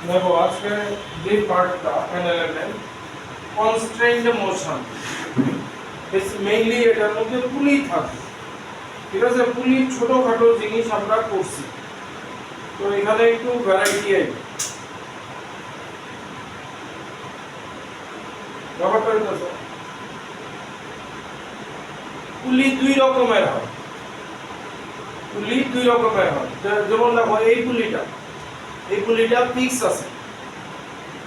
দেখো আজকে যে পার্টটা এনএলএম কনস্ট্রেইনড মোশন মেইনলি এটার মধ্যে পুলি থাকে, ঠিক আছে। পুলির ছোটখাটো জিনিস আমরা করছি, তো এখানে একটু ভ্যারাইটি আছে ব্যাপারটা হচ্ছে পুলি দুই রকমের হয়। পুলি দুই রকমের হয়, যেমন দেখো এই পুলিটা ফিক্স আছে,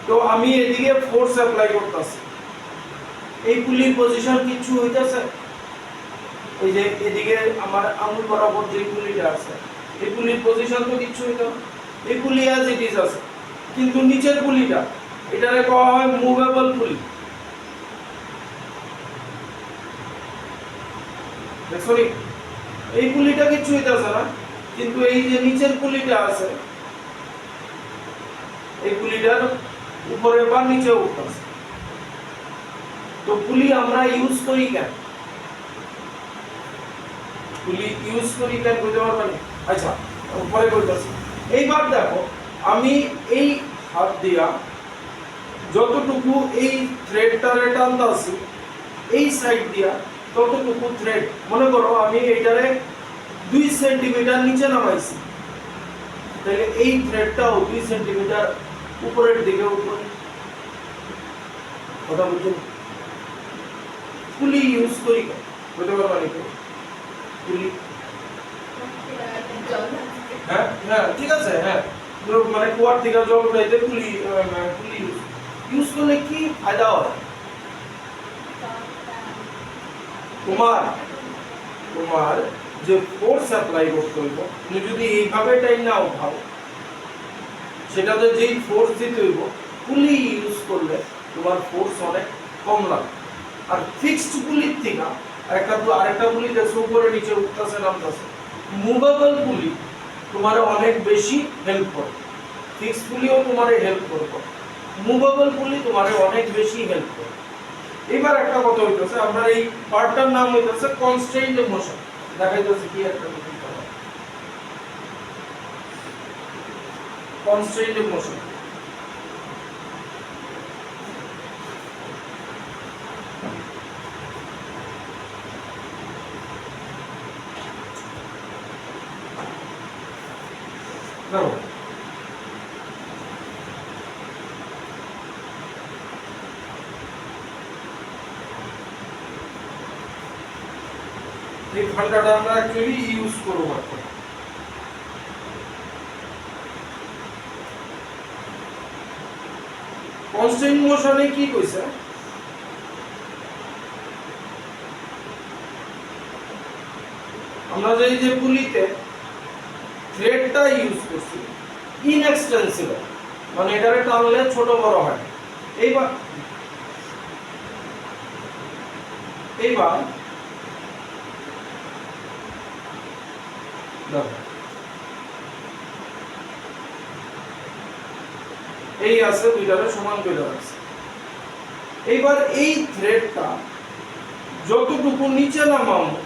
তো আমি এদিকে ফোর্স অ্যাপ্লাই করতেছি, এই পুলির পজিশন কিছু হইতাছে, এই যে এদিকে আমার আঙুল বরাবর যে পুলিটা আছে এই পুলির পজিশন তো কিছু হইতো না, এই পুলি অ্যাজ ইট ইজ আছে। কিন্তু নিচের পুলিটা এটারে করা হয় মুভেবল পুলি, দেখছো নি? এই পুলিটা কিছু হইতাছে না, কিন্তু এই যে নিচের পুলিটা আছে এই পুলিটার উপরে বা নিচে উঠতেছে। তো পুলি আমরা ইউজ করি কেন, পুলি ইউজ করি কেন বুঝতে পারবেন? আচ্ছা উপরে করতেছি। এইবার দেখো আমি এই হাত দিয়া যতটুকু এই থ্রেডটারে টানতাছি এই সাইড দিয়া ততটুকু থ্রেড, মনে করো আমি এইটারে 2 সেন্টিমিটার নিচে নামাইছি, তাহলে এই থ্রেডটাও 2 সেন্টিমিটার উপরের দিকে উপরে। কথা বুঝুন, পুলি ইউজ করি কেন বুঝতে পারবেন? পুলি হ্যাঁ হ্যাঁ ঠিক আছে, হ্যাঁ মানে কুয়ার থেকে জল উঠাইতে পুলি ইউজ করলে কি ফায়দা হয়? তোমার তোমার যে ফোর্স অ্যাপ্লাই করতে হইব, তুমি যদি এইভাবে টাইম না উঠাও সেটাতে যেই ফোর্স দিতে হইব, পুলি ইউজ করলে তোমার ফোর্স অনেক কম লাগে। আর ফিক্সড পুলির থেকে আরেকটা পুলি দেখো উপরে নিচে উঠতেছে নামতেছে, মুভেবল পুলি তোমার অনেক বেশি হেল্প করে। ফিক্সড পুলিও তোমার হেল্প করবে, মুভেবল পুলি তোমার অনেক বেশি হেল্প করে। এবার একটা কথা হইতেছে, আমরা এই পার্টটার নাম হইতেছে কনস্ট্রেইনড মোশন। দেখাইতেছে কি একটা কনস্ট্রেইনড মোশন। দেখো এই ঘন্টাটা আমরা অ্যাকচুয়ালি ইউজ করব এখন। কনস্ট্যান্ট মোশনে কি কইছে, আমরা যে পুলিতে থ্রেডটা ইউজ করছি ইনএক্সটেন্সিবল, মানে এটারে টানলে ছোট বড় হয়। এইবার এইবার দেখো এই আছে দুইটারে সমান করে আছে। এইবার এই থ্রেডটা যতটুকু নিচে নামাবো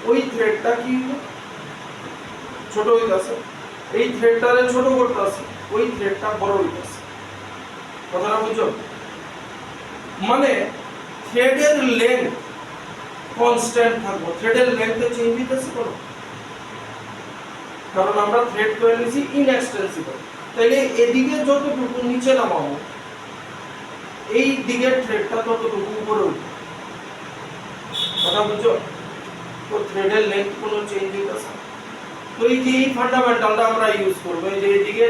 ওই থ্রেডটা কি ছোট হইতাছে, এই থ্রেডটারে ছোট করতেছে, ওই থ্রেডটা বড় হইতাছে। কথাটা বুঝছো? মানে থ্রেডের লেন্থ কনস্ট্যান্ট থাকবে, থ্রেডের লেন্থে চেঞ্জ হইতাছে কোনো, কারণ আমরা থ্রেড করে নিয়েছি ইনএক্সটেন্সিবল। তাহলে এদিকে যতটুকু নিচে নামাবো এই দিকের থ্রেডটা ততটুকু উপরে উঠবে। কথা বুঝছো? তো থ্রেডের লেন্থ কোনো চেঞ্জ হইতাছে না। তো এই যে ফান্ডামেন্টালটা আমরা ইউজ করব, এই যে এদিকে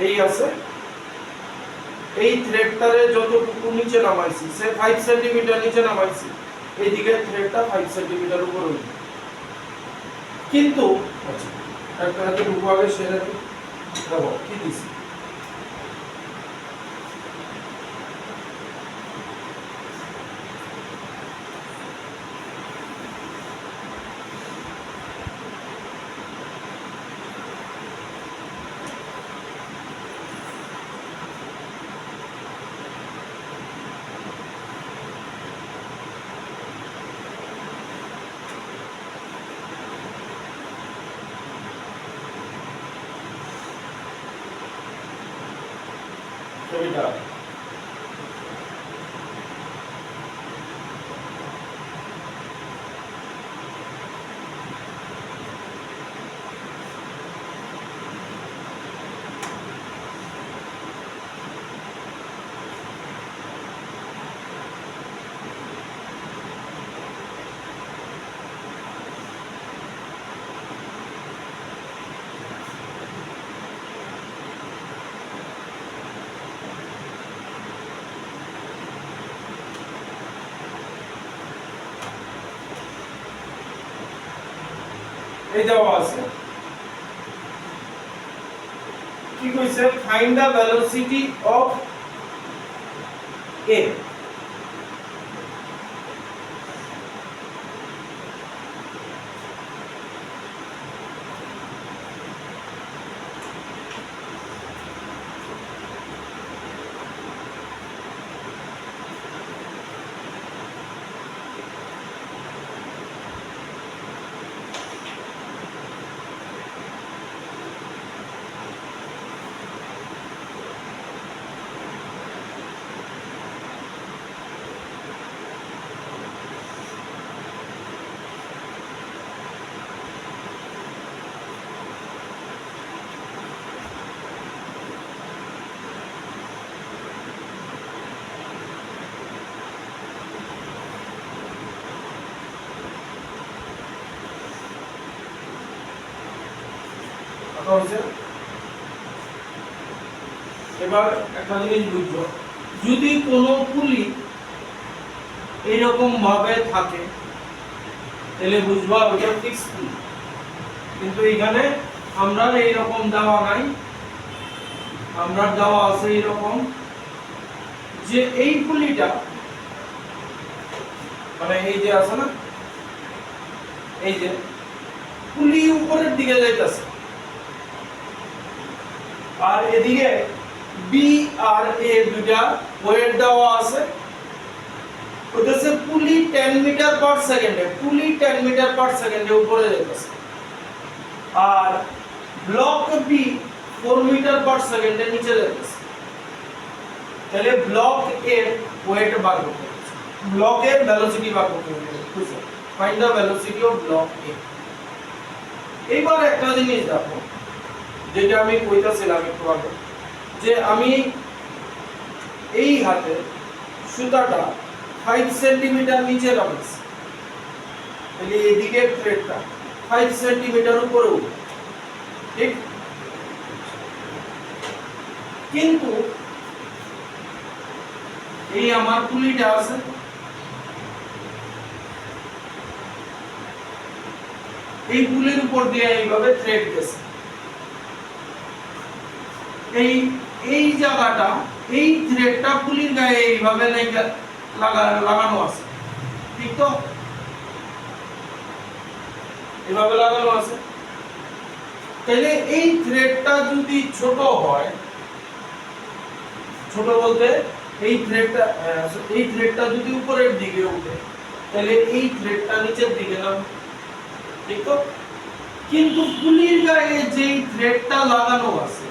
এই আছে, এই থ্রেডটারে যতটুকু নিচে নামাইছি, সে 5 সেন্টিমিটার নিচে নামাইছি, এইদিকে থ্রেডটা 5 সেন্টিমিটার উপরে উঠবে। কিন্তু আচ্ছা একটা আগে সেরে দেখো কি দিছি, ছবিটা এই দেওয়া আছে কি কইছে ফাইন্ড দা ভেলোসিটি অফ এ এবার একটা জিনিস বুঝছো যদি কোনো পুলি এইরকম ভাবে থাকে তাহলে বুঝবা ওটা ফিক্স পুলি কিন্তু এখানে আমরা এইরকম দেওয়া নাই আমরা দেওয়া আছে এইরকম যে এই পুলিটা মানে এই যে আছে না এই যে পুলি উপরের দিকে যাইতেছে আর এদিকে বি আর এ দুটা ওয়েট দেওয়া আছে ওটাছে পুলি 10 মিটার পার সেকেন্ডে পুলি 10 মিটার পার সেকেন্ডে উপরে যাইতেছে আর ব্লক বি 4 মিটার পার সেকেন্ডে নিচে যাইতেছে তাহলে ব্লক এর ওয়েট বার করতে হবে ব্লক এর ভেলোসিটি বার করতে হবে বুঝছো find the velocity of block A এইবার একটা জিনিস দেখো যেটা আমি কইতাছিলাম একটু আগে যে আমি এই হাতে সুতাটা 5 সেন্টিমিটার নিচে রাখছি তাহলে এদিকে থ্রেডটা 5 সেন্টিমিটার উপরে উঠবে ঠিক কিন্তু এই আমার পুলিটা আছে এই পুলির উপর দিয়ে এইভাবে থ্রেড গেছে এই এই জায়গাটা এই থ্রেডটা পুলির গায়ে এইভাবে লাগানো আছে ঠিক তো এইভাবে লাগানো আছে তাহলে এই থ্রেডটা যদি ছোট হয় ছোট বলতে এই থ্রেডটা যদি উপরের দিকে ওঠে তাহলে এই থ্রেডটা নিচের দিকে নামে ঠিক তো কিন্তু পুলির গায়ে যে থ্রেডটা লাগানো আছে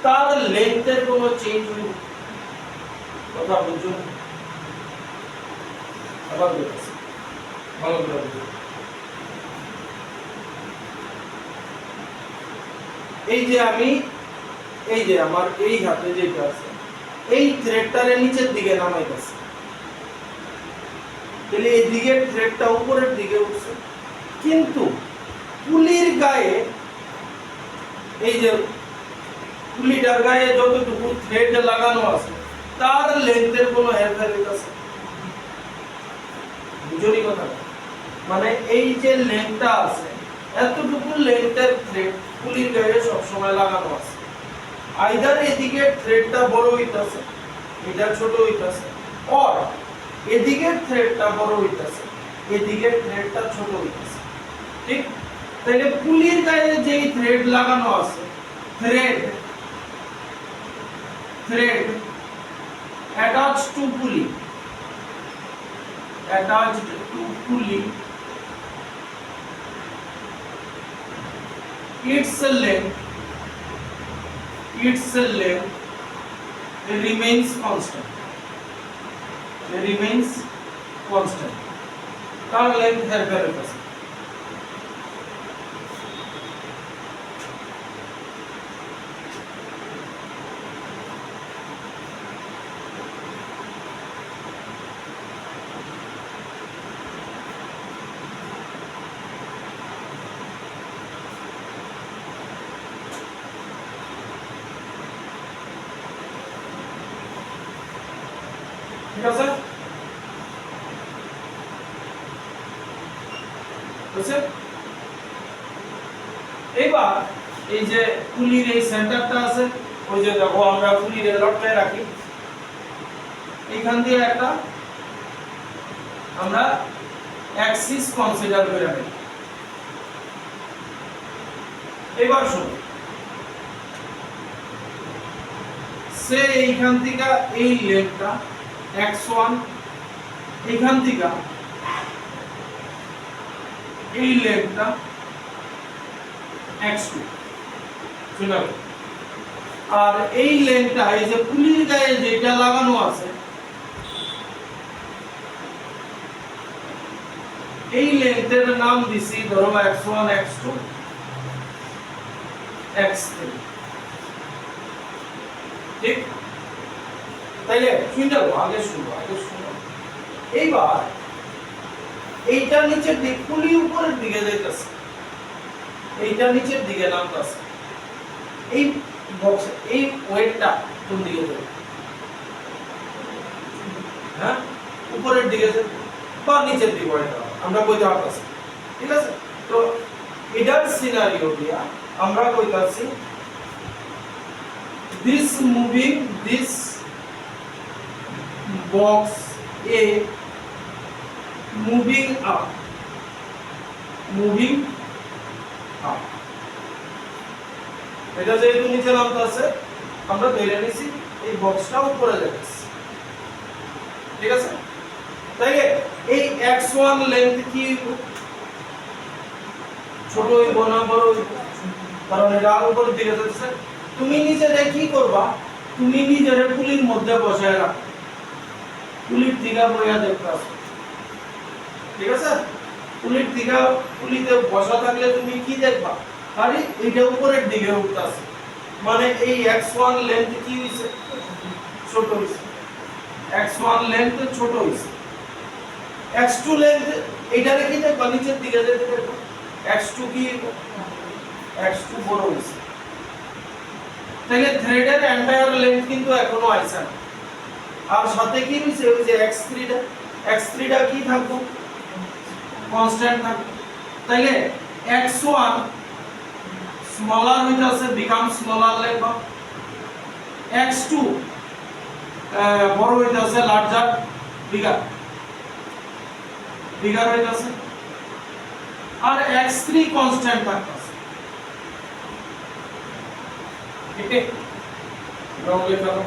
তার লেন্থের কোনো চেঞ্জ হইব কথা বুঝছো আবার বলছি ভালো করে বুঝো এই যে আমি এই যে আমার এই হাতে যেটা আছে এই থ্রেডটারে নিচের দিকে নামাইতেছি তাহলে এই দিকের থ্রেডটা উপরের দিকে উঠছে কিন্তু পুলির গায়ে এই যে পুলিটার গায়ে যতটুকু থ্রেড লাগানো আছে তার লেন্থের কোনো হেরফের হইতাছে বুঝলি কথা মানে এই যে লেন্থটা আছে এতটুকু লেন্থের থ্রেড পুলির গায়ে সব সময় লাগানো আছে আইদার এদিকে থ্রেডটা বড় হইতাছে এটা ছোট হইতাছে অর এদিকে থ্রেডটা বড় হইতাছে এদিকে থ্রেডটা ছোট হইতাছে ঠিক তাহলে পুলির গায়ে যেই থ্রেড লাগানো আছে thread attached to pulley its length remains constant, তার লেন্থ হেরফের হইতেছে। ঠিক আছে, বুঝছেন? এবার এই যে পুলির এই সেন্টারটা আছে, ওই যে দেখো আমরা পুলির লটকে রাখি, এইখান দিয়ে একটা আমরা অ্যাক্সিস কনসিডার করে রাখি। এবার শুনুন, সে এইখান থেকে এই লেগটা x1, এইখান থেকে এই লেগটা x2, শুনুন, আর এই লেগটা এই যে পুলির গায়ে যেটা লাগানো আছে, এই লেগটার নাম দিছি ধরো x1, x2, x3, ঠিক? তাইলে শুনতে আগে শুনো। এইবার এইটা নিচের দিক পুলি উপরের দিকে যাইতেছে, এইটা নিচের দিকে নামতেছে, এই বক্স এই ওয়েটটা কোন দিকে যাবে? হ্যাঁ, উপরের দিকে যাবে বা নিচের দিকে ওয়েটটা আমরা কইতে পারতাছি। ঠিক আছে, তো এটার সিনারিও দিয়া আমরা কইতাছি this box A moving up, এটা যেহেতু নিচে নামতেছে আমরা ধরে নিছি এই বক্সটা উপরে যাচ্ছে। ঠিক আছে, তাইলে এই x1 লেন্থ কি ছোট হইব না বড় হইব? কারণ এটা উপরের দিকে যাচ্ছে। তুমি নিজে কি করবা, তুমি নিজের পুলির মধ্যে বসায় রাখো, পুলির দিকে বইয়া দেখতাছো। ঠিক আছে, পুলির দিকে পুলিতে বসা থাকলে তুমি কি দেখবা, আরে এটা উপরের দিকে উঠতাছে, মানে এই x1 লেন্থ কি হইছে? ছোট হইছে। x1 লেন্থ ছোট হইছে। x2 লেন্থ এইটারে কি দেখবা? নিচের দিকে যেতে দেখবা। x2 কি? x2 বড় হইছে। তাহলে থ্রেডের এন্টায়ার লেন্থ কিন্তু এখনো আইছে না। আর সাথে কি হইছে? ওই যে x3 টা কি থাকবো? কনস্ট্যান্ট থাকবে। তাইলে x1 স্মলার হইতাছে, বিকাম স্মলার লিখবা, x2 বড় হইতাছে, লার্জার, বিগার হইতাছে, আর x3 কনস্ট্যান্ট থাকতাছে। ঠিক আছে, রং লেখাবো।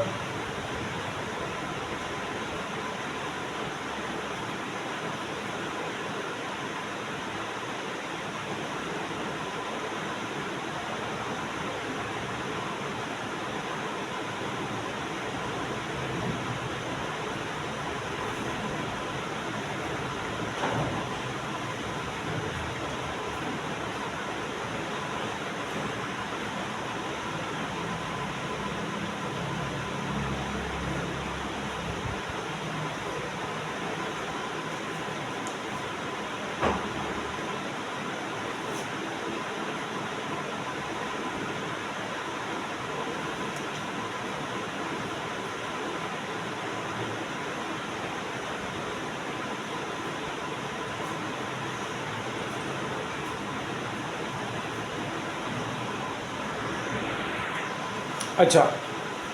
আচ্ছা,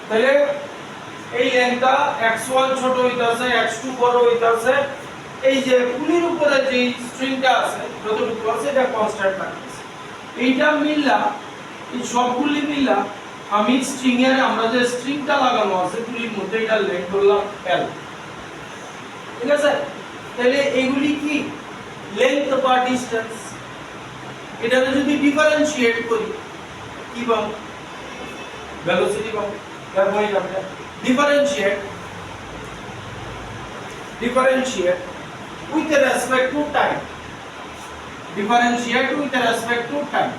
তাহলে এই লেন্থটা x1 ছোট হইতাছে, x2 বড় হইতাছে, এই যে পুলির উপরে যে স্ট্রিংটা আছে যতটুকু আছে এটা কনস্ট্যান্ট থাকতেছে। এইটা মিললা, এই সবগুলি মিললা আমি স্ট্রিং এর আমরা যে স্ট্রিংটা লাগানো আছে পুলির মধ্যে এটা লেন্থ ধরলাম l। ঠিক আছে, তাহলে এগুলি কি লেন্থ বা ডিসটেন্স, এটাকে যদি ডিফারেনশিয়েট করি কি পাবো? ভেলোসিটি পাবো। তার মানে আমরা differentiate with respect to time. Differentiate with respect to time.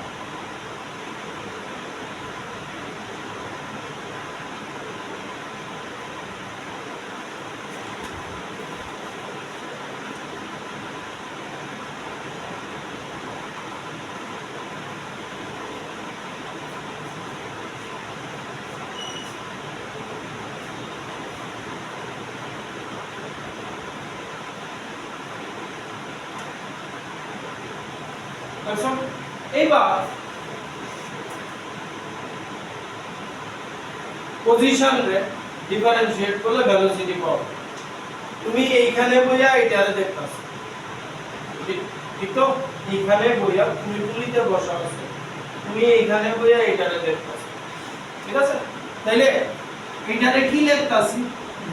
এবার পজিশন রে ডিফারেন্সিয়েট করলে ভেলোসিটি পাবো। তুমি এইখানে বইয়া এটারে দেখতাছ, ঠিক তো? এইখানে বইয়া তুমি পুলিতে বসা আছে, তুমি এইখানে বইয়া এটারে দেখতাছ, ঠিক আছে? তাইলে এটারে কি লিখতাছি?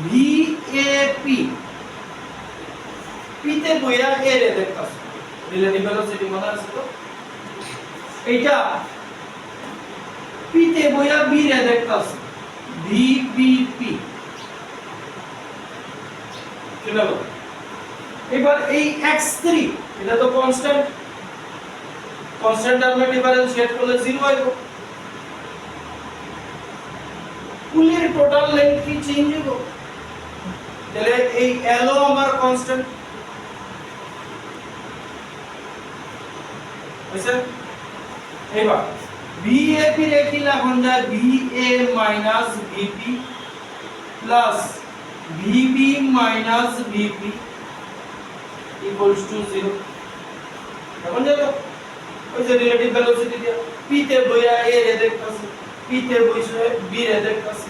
ভিএপি, পিতে বইয়া এ রে দেখতাছ, রিলেটিভ ভেলোসিটি মনে আছে তো? এইটা পিতে বইয়া বি রে দেখতাছ, ভিবিপি, ঠিক আছে? এবার এই x3 এটা তো কনস্ট্যান্ট, টার্মে ডিফারেন্সিয়েট করলে 0 আইব। পুলির টোটাল লেন্থ কি চেঞ্জ হইব? তাহলে এই l ও আমার কনস্ট্যান্ট হইছে। এবার VAP রে কি লিখন যায়? VA minus VP plus VB minus VP equals to 0। এখন যাবে ওই যে রিলেটিভ ভেলোসিটি দিয়ে p তে বইয়া a রে দেখতাছি, p তে বইছে b রে দেখতাছি,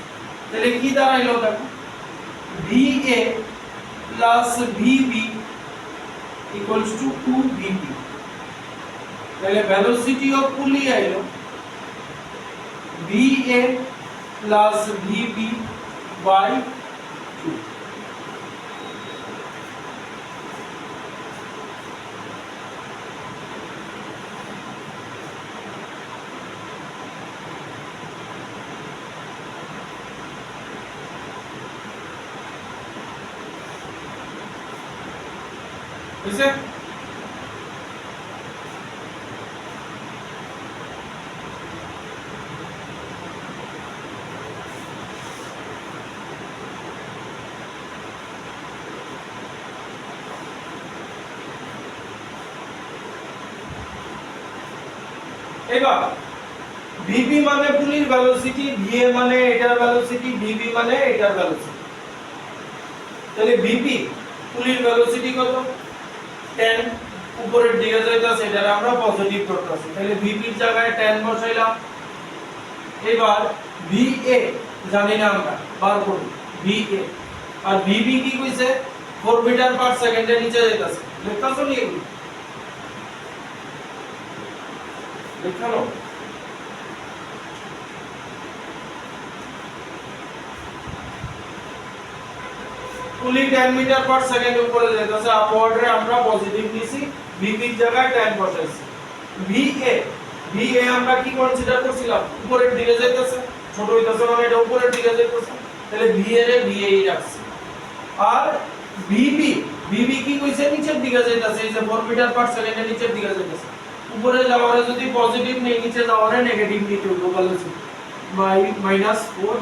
তাহলে কি দাঁড়াইলো দেখো? VA plus VB equals to 2VP। তাহলে ভেলোসিটি অফ পুলি আইলো VA প্লাস VB বাই 2। বুঝছে? এবার VB মানে পুলির ভেলোসিটি, VA মানে এটার ভেলোসিটি, VB মানে এটার ভেলোসিটি। তাহলে VP পুলির ভেলোসিটি কত? 10, উপরের দিকে যাইতাছে, এটা আমরা পজিটিভ করতেছি, তাহলে VP এর জায়গায় 10 বসাইলাম। এবার VA জানি না আমরা, বার করব VA, আর VB কি কইছে? 4 মিটার পার সেকেন্ডে নিচে যাইতাছে। লিখতাছো নি এগুলো? লিখানো পুলি 10 মিটার পার সেকেন্ড উপরে যাইতাছে, আপওয়ার্ড রে আমরা পজিটিভ নিছি, VP এর জায়গায় 10 বসাইছি। VA আমরা কি কনসিডার করছিলাম? উপরের দিকে যাইতাছে, ছোট হইতাছে মানে এটা উপরের দিকে যাইতাছে, তাহলে VA রে VA ই রাখছি। আর VB কি কইছে? নিচের দিকে যাইতাছে, এই যে 4 মিটার পার সেকেন্ডে নিচের দিকে যাইতাছে, উপরে যাওয়ারে যদি পজিটিভ নেই, নিচে যাওয়ারে নেগেটিভ নিতে হইব, ভেলোসিটি -4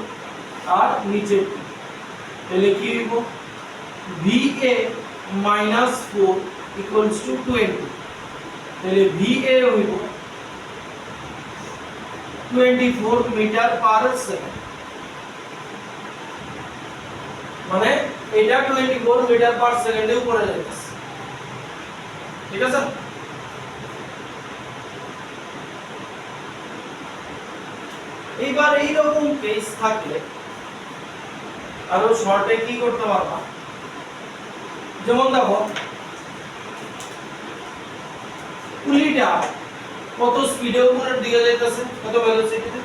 আর নিচে, তাহলে কি হইব? VA -4 equals to 20। তাহলে VA হইব 24 মিটার পার সেকেন্ড, মানে এটা 24 মিটার পার সেকেন্ডে উপরে যাইতেছে, ঠিক আছে? এইবার এই রকম কেস থাকলে আরো শর্টে কি করতে পারবা? যেমন দেখো পুলিটা কত স্পিডে উপরের দিকে যাইতেছে, কত ভেলোসিটিতে?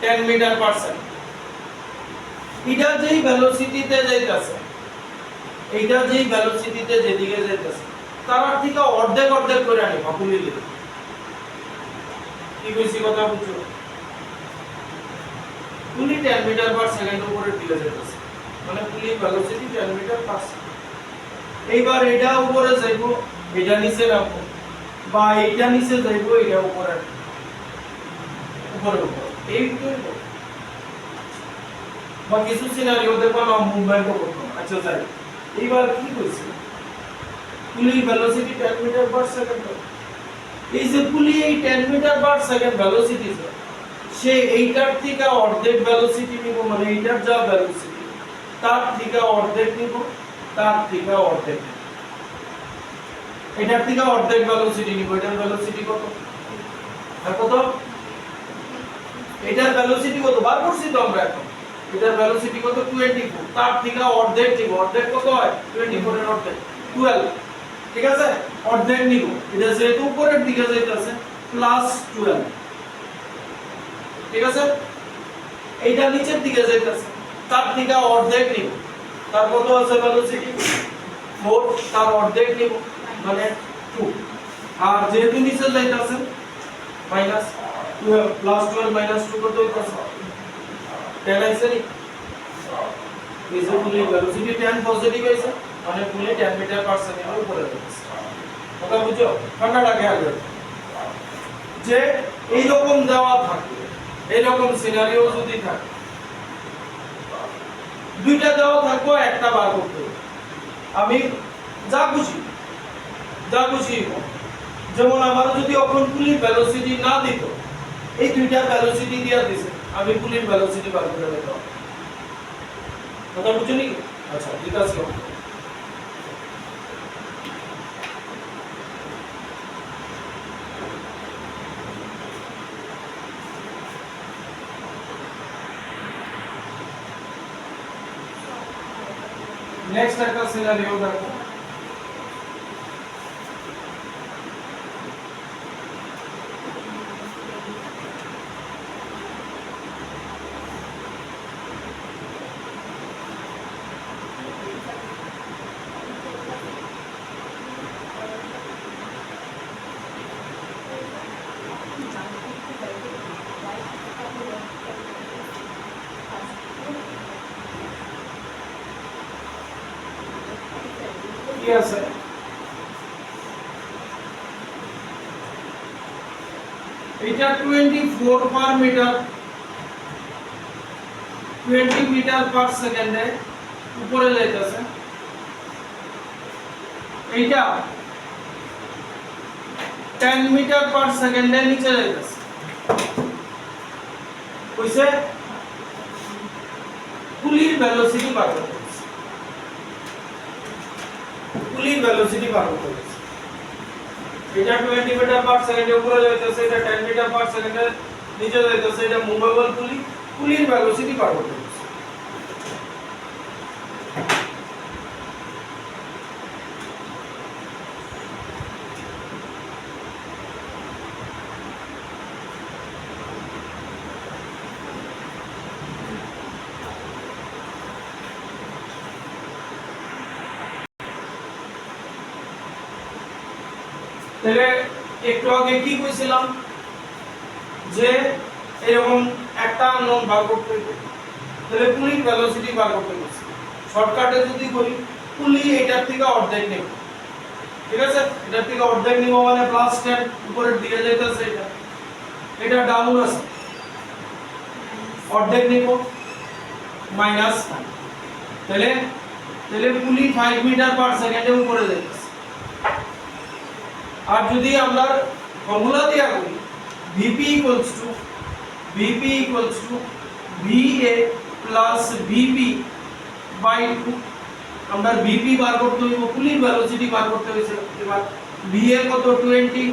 10 মিটার পার সেকেন্ড। এটা যেই ভেলোসিটিতে যাইতেছে, এইটা যেই ভেলোসিটিতে যেদিকে যাইতেছে, তার থেকে অর্ধেক অর্ধেক করে আনিবা পুলি দিকে। কি কইছি কথা বুঝছো? পুলি 10 মিটার পার সেকেন্ড উপরে দিকে যাইতেছে মানে পুলি ভেলোসিটি 10 মিটার পার সেকেন্ড। এইবার এটা উপরে যাইবো, এটা নিচে নামবো, বা এটা নিচে যাইবো, এটা উপরে উপরে উপরে এইটাই বা কিছু সিনারিওতে কোনো মুভমেন্ট করতে না। আচ্ছা যাই, এইবার কি হইছে পুলির ভেলোসিটি 10 মিটার পার সেকেন্ড। এই যে পুলি এই 10 মিটার পার সেকেন্ড ভেলোসিটি সে এইটার থেকে অর্ধেক ভেলোসিটি নিব, মানে এইটার যা ভেলোসিটি তার থেকে অর্ধেক নিব, তার থেকে অর্ধেক, এটার থেকে অর্ধেক ভেলোসিটি নিব। এটার ভেলোসিটি কত? কত? এটার ভেলোসিটি কত বার করছি তো আমরা এখন। এটার ভেলোসিটি কত? 24। তার থেকে অর্ধেক নিব। অর্ধেক কত হয়? 24 এর অর্ধেক 12। ঠিক আছে, অর্ধেক নিব। এটা যেহেতু উপরের দিকে যাইতেছে +12। ঠিক আছে, এইটা নিচের দিকে যাইতেছে তার থেকে অর্ধেক নিব। তার কত আছে ভেলোসিটি? 4। তার অর্ধেক নিব মানে 2। আর যেহেতু নিচে যাইতেছে -12 +12 -2 কত হইতাছে? 10 আইছে নি? এই যে পুলি ভেলোসিটি 10 পজিটিভ আইছে মানে পুলি 10 মিটার পার সেকেন্ডের উপরে যাচ্ছে। কথা বুঝছো? ঠান্ডাটা খেয়াল করো যে এই রকম দেওয়া থাকে, এই রকম সিনারিও যদি থাকে, দুইটা দেওয়া থাকবো, একটা বার করতে হবে। আমি যা খুশি যেমন আমার যদি এখন পুলির ভেলোসিটি না দিত, এই দুইটা ভেলোসিটি দিয়া দিছে, আমি পুলির ভেলোসিটি বার করে দিতাম। কথা বুঝছো নি? আচ্ছা ঠিক আছে। নেক্সট একটা সিনারিও দেখো। কি আছে? এটা 24 পার মিটার, 20 মিটার পার সেকেন্ডে উপরে যাইতেছে। এইটা 10 মিটার পার সেকেন্ডে নিচে যাইতেছে। কইছে পুলির ভেলোসিটি বার করতে হবে। পুলির ভেলোসিটি বার করতে হবে। এটা 20 মিটার পার সেকেন্ডে উপরে যাইতেছে, এটা 10 মিটার পার সেকেন্ডে নিচে যাইতেছে। এটা মুভেবল পুলি, পুলির ভেলোসিটি বার করতে হবে। তাহলে একটু আগে কি কইছিলাম যে এরকম একটা নোন বার করতে হবে, তাহলে পুলির ভেলোসিটি বার করতে হবে। শর্টকাটে যদি বলি পুলি এটার থেকে অর্ধেক নেব। ঠিক আছে, এটার থেকে অর্ধেক নিব মানে +10 উপরের দিকে যাইতেছে, এটা ডাউন আছে, অর্ধেক নিব -5। তাহলে পুলি 5 মিটার পার সেকেন্ডে উপরে যাইতেছে। আর যদি আমরা ফর্মুলা দিয়া করি VP VA plus VP by 2, আমরা VP বার করতে হইব, পুলির ভেলোসিটি বার করতে হইছে। এবার VA কত 20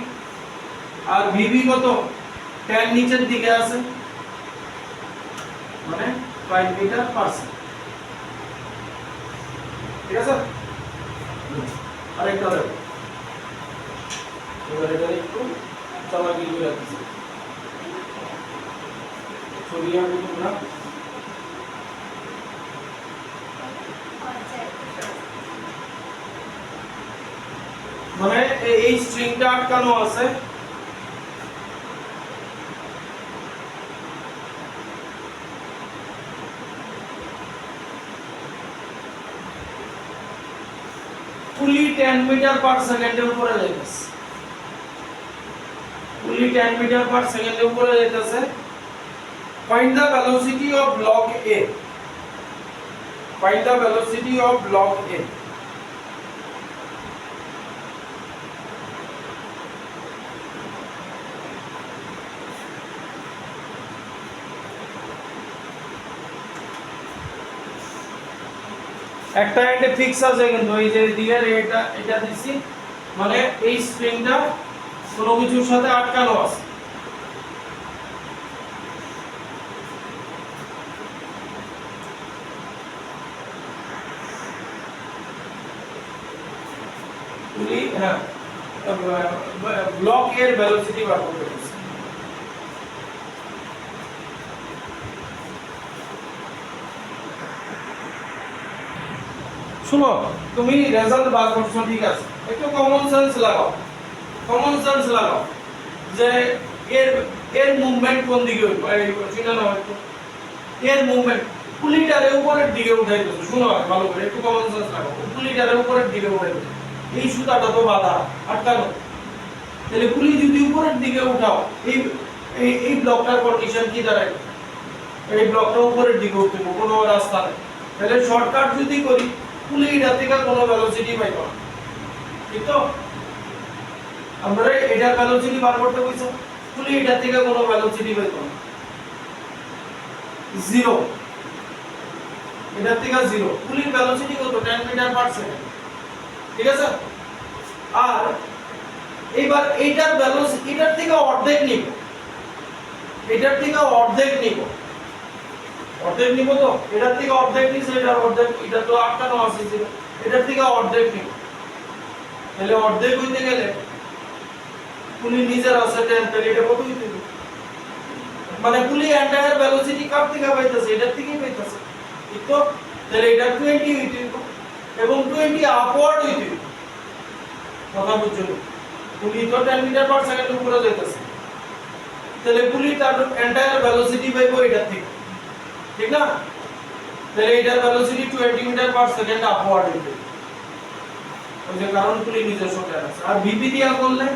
আর VB কত 10 নিচের দিকে আছে মানে 5 মিটার পার সেকেন্ড। ঠিক আছে, আরেকটা দেখো। এবার এটা একটু চালাকি করে রাখছি, ছবি আঁকবো তোমরা। মানে এই স্ট্রিংটা আটকানো আছে, পুলি 10 মিটার পার সেকেন্ডের উপরে যাইতেছে, পুলি 10 মিটার পার সেকেন্ডের উপরে যাইতেছে। Find the velocity of block A, find the velocity of block এ। একটা এন্ডে ফিক্স আছে কিন্তু এই যে দিকে এটা দিছি, মানে এই স্প্রিংটা কোনো কিছুর সাথে আটকানো আছে। হ্যাঁ, ব্লক এর ভেলোসিটি বার করতে হবে। শুনো, তুমি রেজাল্ট বার করছো ঠিক আছে, একটু কমন সেন্স লাগাও, কমন সেন্স লাগাও যে এর এর মুভমেন্ট কোন দিকে হইব, এই চিনা না হয়তো এর মুভমেন্ট পুলিটারে উপরের দিকে উঠাই দিছো। শুনো ভালো করে, একটু কমন সেন্স লাগাও, পুলিটারে উপরের দিকে উঠাই দিছো, এই সুতাটা তো বাঁধা আটকানো, তাহলে পুলি যদি উপরের দিকে উঠাও এই এই ব্লকটার কন্ডিশন কি দাঁড়ায়, এই ব্লকটা উপরের দিকে উঠবে, কোনো রাস্তা নেই। তাহলে শর্টকাট যদি করি পুলি এটা থেকে কোনো ভেলোসিটি পাইব না, ঠিক তো? আমরা এটার ভেলোসিটি বার করতে কইছো, পুলি এটা থেকে কোনো ভেলোসিটি পাইব না, জিরো, এটা থেকে জিরো। পুলির ভেলোসিটি কত? 10 মিটার পার সেকেন্ড, ঠিক আছে? আর এবার এইটার ভেলোসিটি এটার থেকে অর্ধেক নিব, এটার থেকে অর্ধেক নিব, অর্ধেক নিব তো, এটার থেকে অর্ধেক নিছে, এটার অর্ধেক, এটা তো আটকানো আছে জিরো, এটার থেকে অর্ধেক নিব। তাহলে অর্ধেক হইতে গেলে পুলি নিজের আছে 10, তাহলে এটা কত হইতে হবে? মানে পুলি এন্টায়ার ভেলোসিটি কার থেকে পাইতেছে? এটার থেকেই পাইতেছে, ঠিক তো? তাহলে এটা 20 হইতে হবে এবং 20 আপওয়ার্ড হইতে হবে। কথা বুঝছো? পুলি তো 10 মিটার পার সেকেন্ড উপরে যাইতেছে, তাহলে পুলি তার এন্টায়ার ভেলোসিটি পাইবো এটার থেকে, ঠিক না? তাহলে এটার velocity 20 metre per second upward হইবে, ওই যে কারণ পুলি নিজস্ব টায়ার আছে। আর ভিপি দিয়া করলে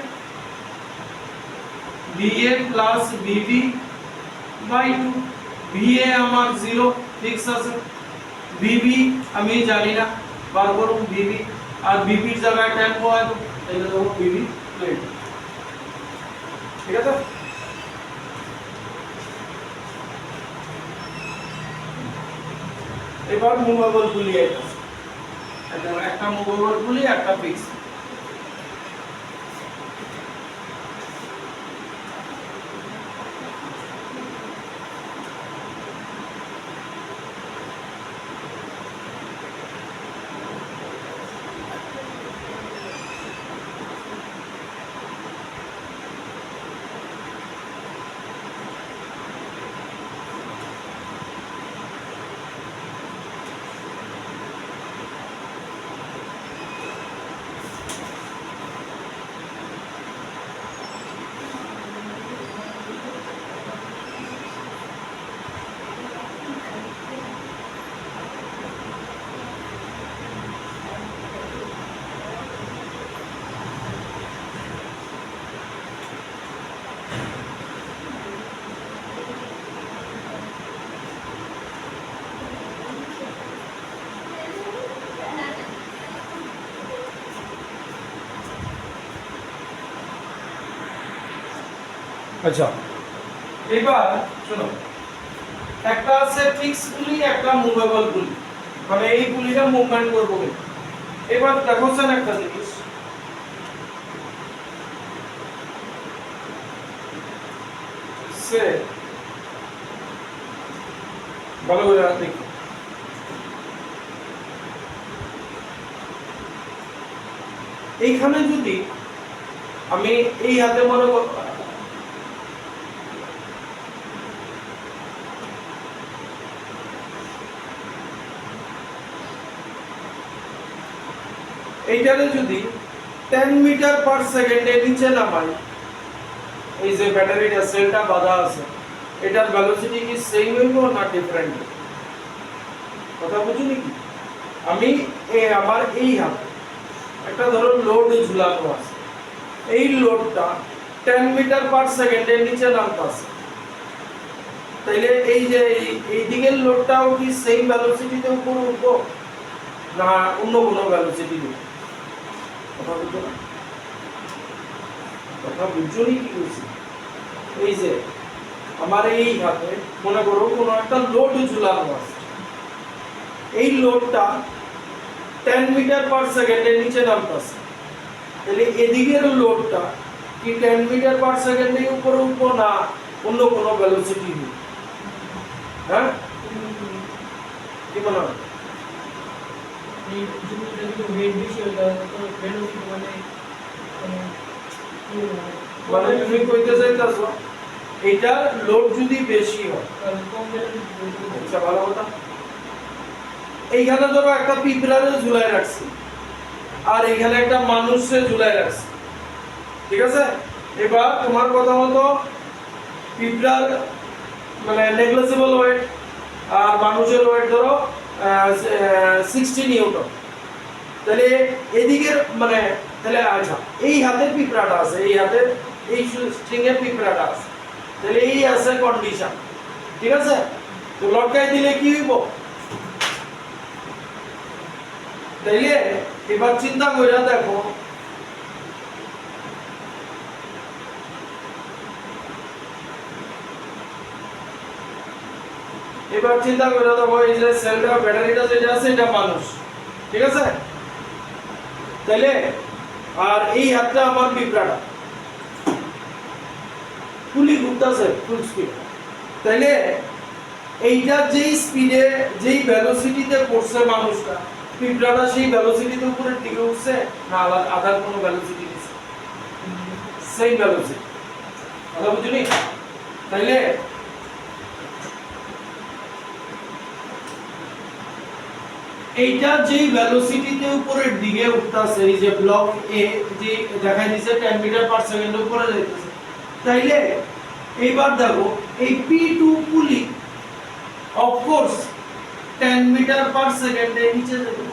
VA plus VB by 2, VA আমার 0 ফিক্স আছে, VB আমি জানি না, বার করুন VB, আর VB এর জায়গায় 10 বসাবো, তাহলে দেবো VB 20, ঠিক আছে? এবার মুভেবল পুলি আছে, একটা মুভেবল পুলি, একটা ফিক্স। আচ্ছা, এবার শোনো, একটা আছে ফিক্স পুলি, একটা মুভেবল পুলি, মানে এই পুলিটা মুভমেন্ট করবো। এবার দেখো স্যার একটা জিনিস, সে ভালো করে দেখো, এইখানে যদি আমি এই হাতে মনে করব এইটারে যদি 10 মিটার পার সেকেন্ডে নিচে নামাই, এই যে ব্যাটারিটা সেলটা বাঁধা আছে, এটার ভেলোসিটি কি সেম হইব না ডিফারেন্ট? কথা বুঝুনি কি? আমি আমার এই হাতে একটা ধরো লোড ঝুলানো আছে, এই লোডটা 10 মিটার পার সেকেন্ডের নিচে নামতেছে, তাইলে এই যে এই দিকের লোডটাও কি সেম ভেলোসিটিতে উপরে উঠবো না অন্য কোনো ভেলোসিটি দেব? কথা বুঝছনি কি বলছি? এই যে আমার এই হাতে মনে করো কোনো একটা লোড ঝুলানো আছে, এই লোডটা 10 মিটার পার সেকেন্ডের নিচে নামতেছে, তাহলে এদিকের লোডটা কি 10 মিটার পার সেকেন্ডের উপরে উঠবো না অন্য কোনো ভেলোসিটি দেব? হ্যাঁ কি মনে হয়? মানে তুমি কইতে চাইতাছো এটা লোড যদি বেশি হয়, আচ্ছা ভালো কথা, এইখানে ধরো একটা পিঁপড়ারে ঝুলাই রাখছি আর এইখানে একটা মানুষকে ঝুলাই রাখছি, ঠিক আছে? এবার তোমার কথা মতো পিঁপড়ার মানে নেগলিজিবল ওয়েট আর মানুষের ওয়েট ধরো 60 নিউটন, তাহলে এদিকে মানে তাহলে আচ্ছা এই হাতের পিঁপড়াটা আছে, এই হাতের এই স্ট্রিং এর পিঁপড়াটা আছে, তাহলে এই আছে কন্ডিশন, ঠিক আছে? তো লটকাই দিলে কি হইব? তাইলে এবার চিন্তা কইরা দেখো এবার চিন্তা করে দেখো এই যে সেলটা ব্যাটারিটা যেটা আছে এটা মানুষ, ঠিক আছে? তাহলে আর এই হাতটা আমার পিঁপড়াটা পুলি ঘুরতেছে ফুল স্পিড, তাহলে এইটা যেই স্পিডে যেই ভেলোসিটিতে পড়ছে মানুষটা, পিঁপড়াটা সেই ভেলোসিটিতে উপরের দিকে উঠছে না আদার কোনো ভেলোসিটি দিছে? সেই ভেলোসিটি, কথা বুঝলি? তাইলে এইটা যেই ভেলোসিটিতে উপরের দিকে উঠতাছে, এই যে ব্লক এ যে দেখাই দিছে 10 মিটার পার সেকেন্ড উপরে যাইতেছে, তাইলে এইবার দেখো এই P2 পুলি অফ কোর্স 10 মিটার পার সেকেন্ডে নিচে যাবে,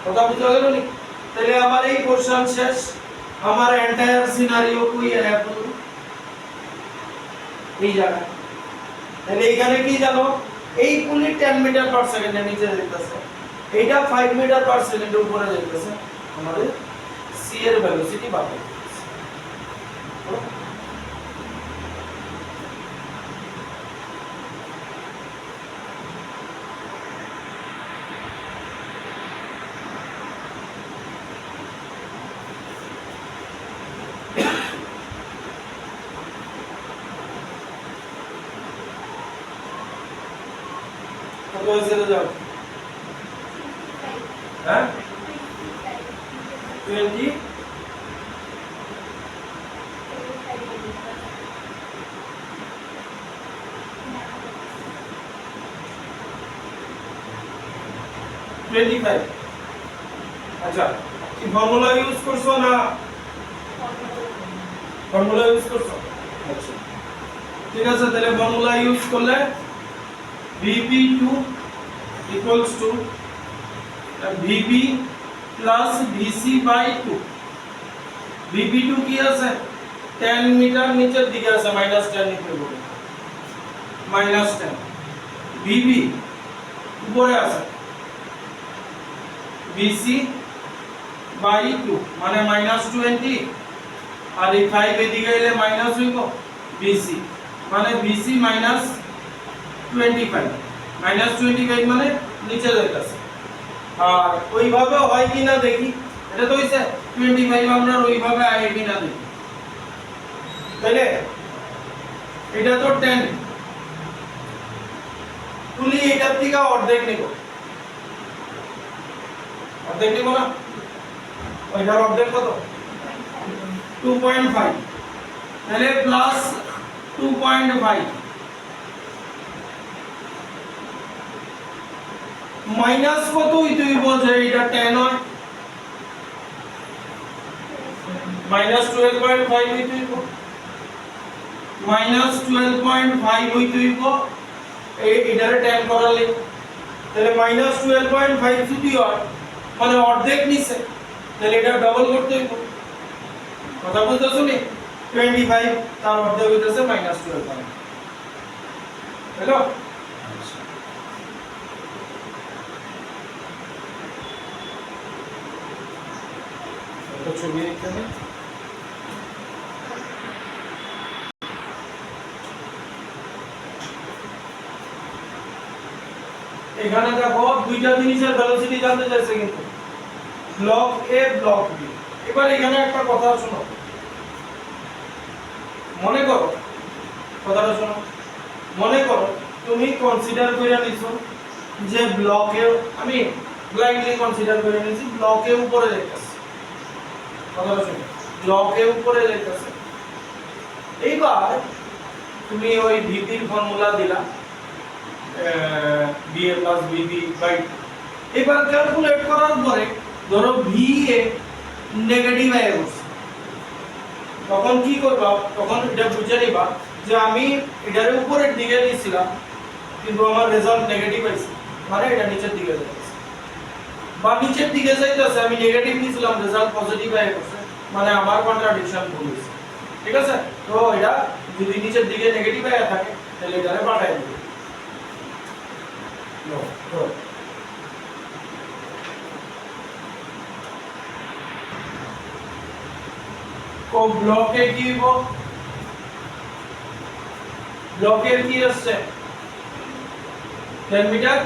কথা বুঝা গেল নি? তাহলে আমার এই কোশ্চেন শেষ, আমার এন্টায়ার সিনারিও কই এখন এই জায়গা। তাহলে এইখানে কি জানো এই পুলি 10 মিটার পার সেকেন্ডে নিচে যাইতেছে, এইটা 5 মিটার পার সেকেন্ডে উপরে যাইতেছে, আমাদের সি এর ভেলোসিটি বাড়বে। কত হয়েছে রেজাল্ট? হ্যাঁ 20 25। আচ্ছা কি ফর্মুলা ইউজ করছো না ফর্মুলা ইউজ করছো? আচ্ছা ঠিক আছে, তাহলে ফর্মুলা ইউজ করলে VB2 equals to VB plus VC by 2। VB2 কি আছে 10 মিটার নিচের দিকে আছে, -10 নিতে হবে, -10। VB উপরে আছে, VC by 2 মানে -20, আর এই 5 এদিকে এলে মাইনাস হইব VC মানে VC -25 মানে নিচে যাইতাছে। আর ওইভাবে হয় কিনা দেখি, এটা তো হইছে 25 আমরা ওইভাবে আয় কিনা দেখি, তাইলে এটা তো 10 তুলি এটার থেকে অর্ধেক নিব, অর্ধেক নিব না, ওইটার অর্ধেক কত 2.5, তাহলে প্লাস 2.5 মাইনাস কত হইতে হইব যে এটা 10 হয়, -12.5 হইতে হইব, -12.5 হইতে হইব এই এটারে 10 করালে, তাহলে -12.5 যদি হয় মানে অর্ধেক নিছে, তাহলে এটা ডাবল করতে হইব। কথা বুঝতেছো নি? 25 তার অর্ধেক হইতেছে -12 পাবে। হ্যালো, এটা ছবি এখানে এখানে দেখো দুইটা জিনিসের ভেলোসিটি জানতে চাইছে কিন্তু, ব্লক এ ব্লক বি। এবার এখানে একটা কথা শোনো, মনে করো কথাটা শোনো, মনে করো তুমি কনসিডার করে নিছো যে ব্লকে, আমি ব্লাইন্ডলি কনসিডার করে নিছি ব্লকে উপরে যাইতেছে। কথাটা শোনো, ব্লকে উপরে যাইতেছে। এইবার তুমি ওই ভিপির ফর্মুলা দিলা BA + BB বাই, এবার ক্যালকুলেট করার পরে ধরো VA নেগেটিভ হয়ে গেছে, তখন কি করবা? তখন এটা বুঝে নিবা যে আমি এটার উপরের দিকে নিয়েছিলাম কিন্তু আমার রেজাল্ট নেগেটিভ আইছে, মানে এটা নিচের দিকে যাচ্ছে, বা নিচের দিকে যাইতেছে আমি নেগেটিভ নিয়েছিলাম রেজাল্ট পজিটিভ হয়ে গেছে, মানে আমার কন্ট্রাডিকশন ভুল হইছে। ঠিক আছে, তো এটা যদি নিচের দিকে নেগেটিভ হয়ে থাকে তাহলে এটারে পাঠাই দিবে। নো তো ব্লকে কি হইব? ব্লকের কি আসছে 10 মিটার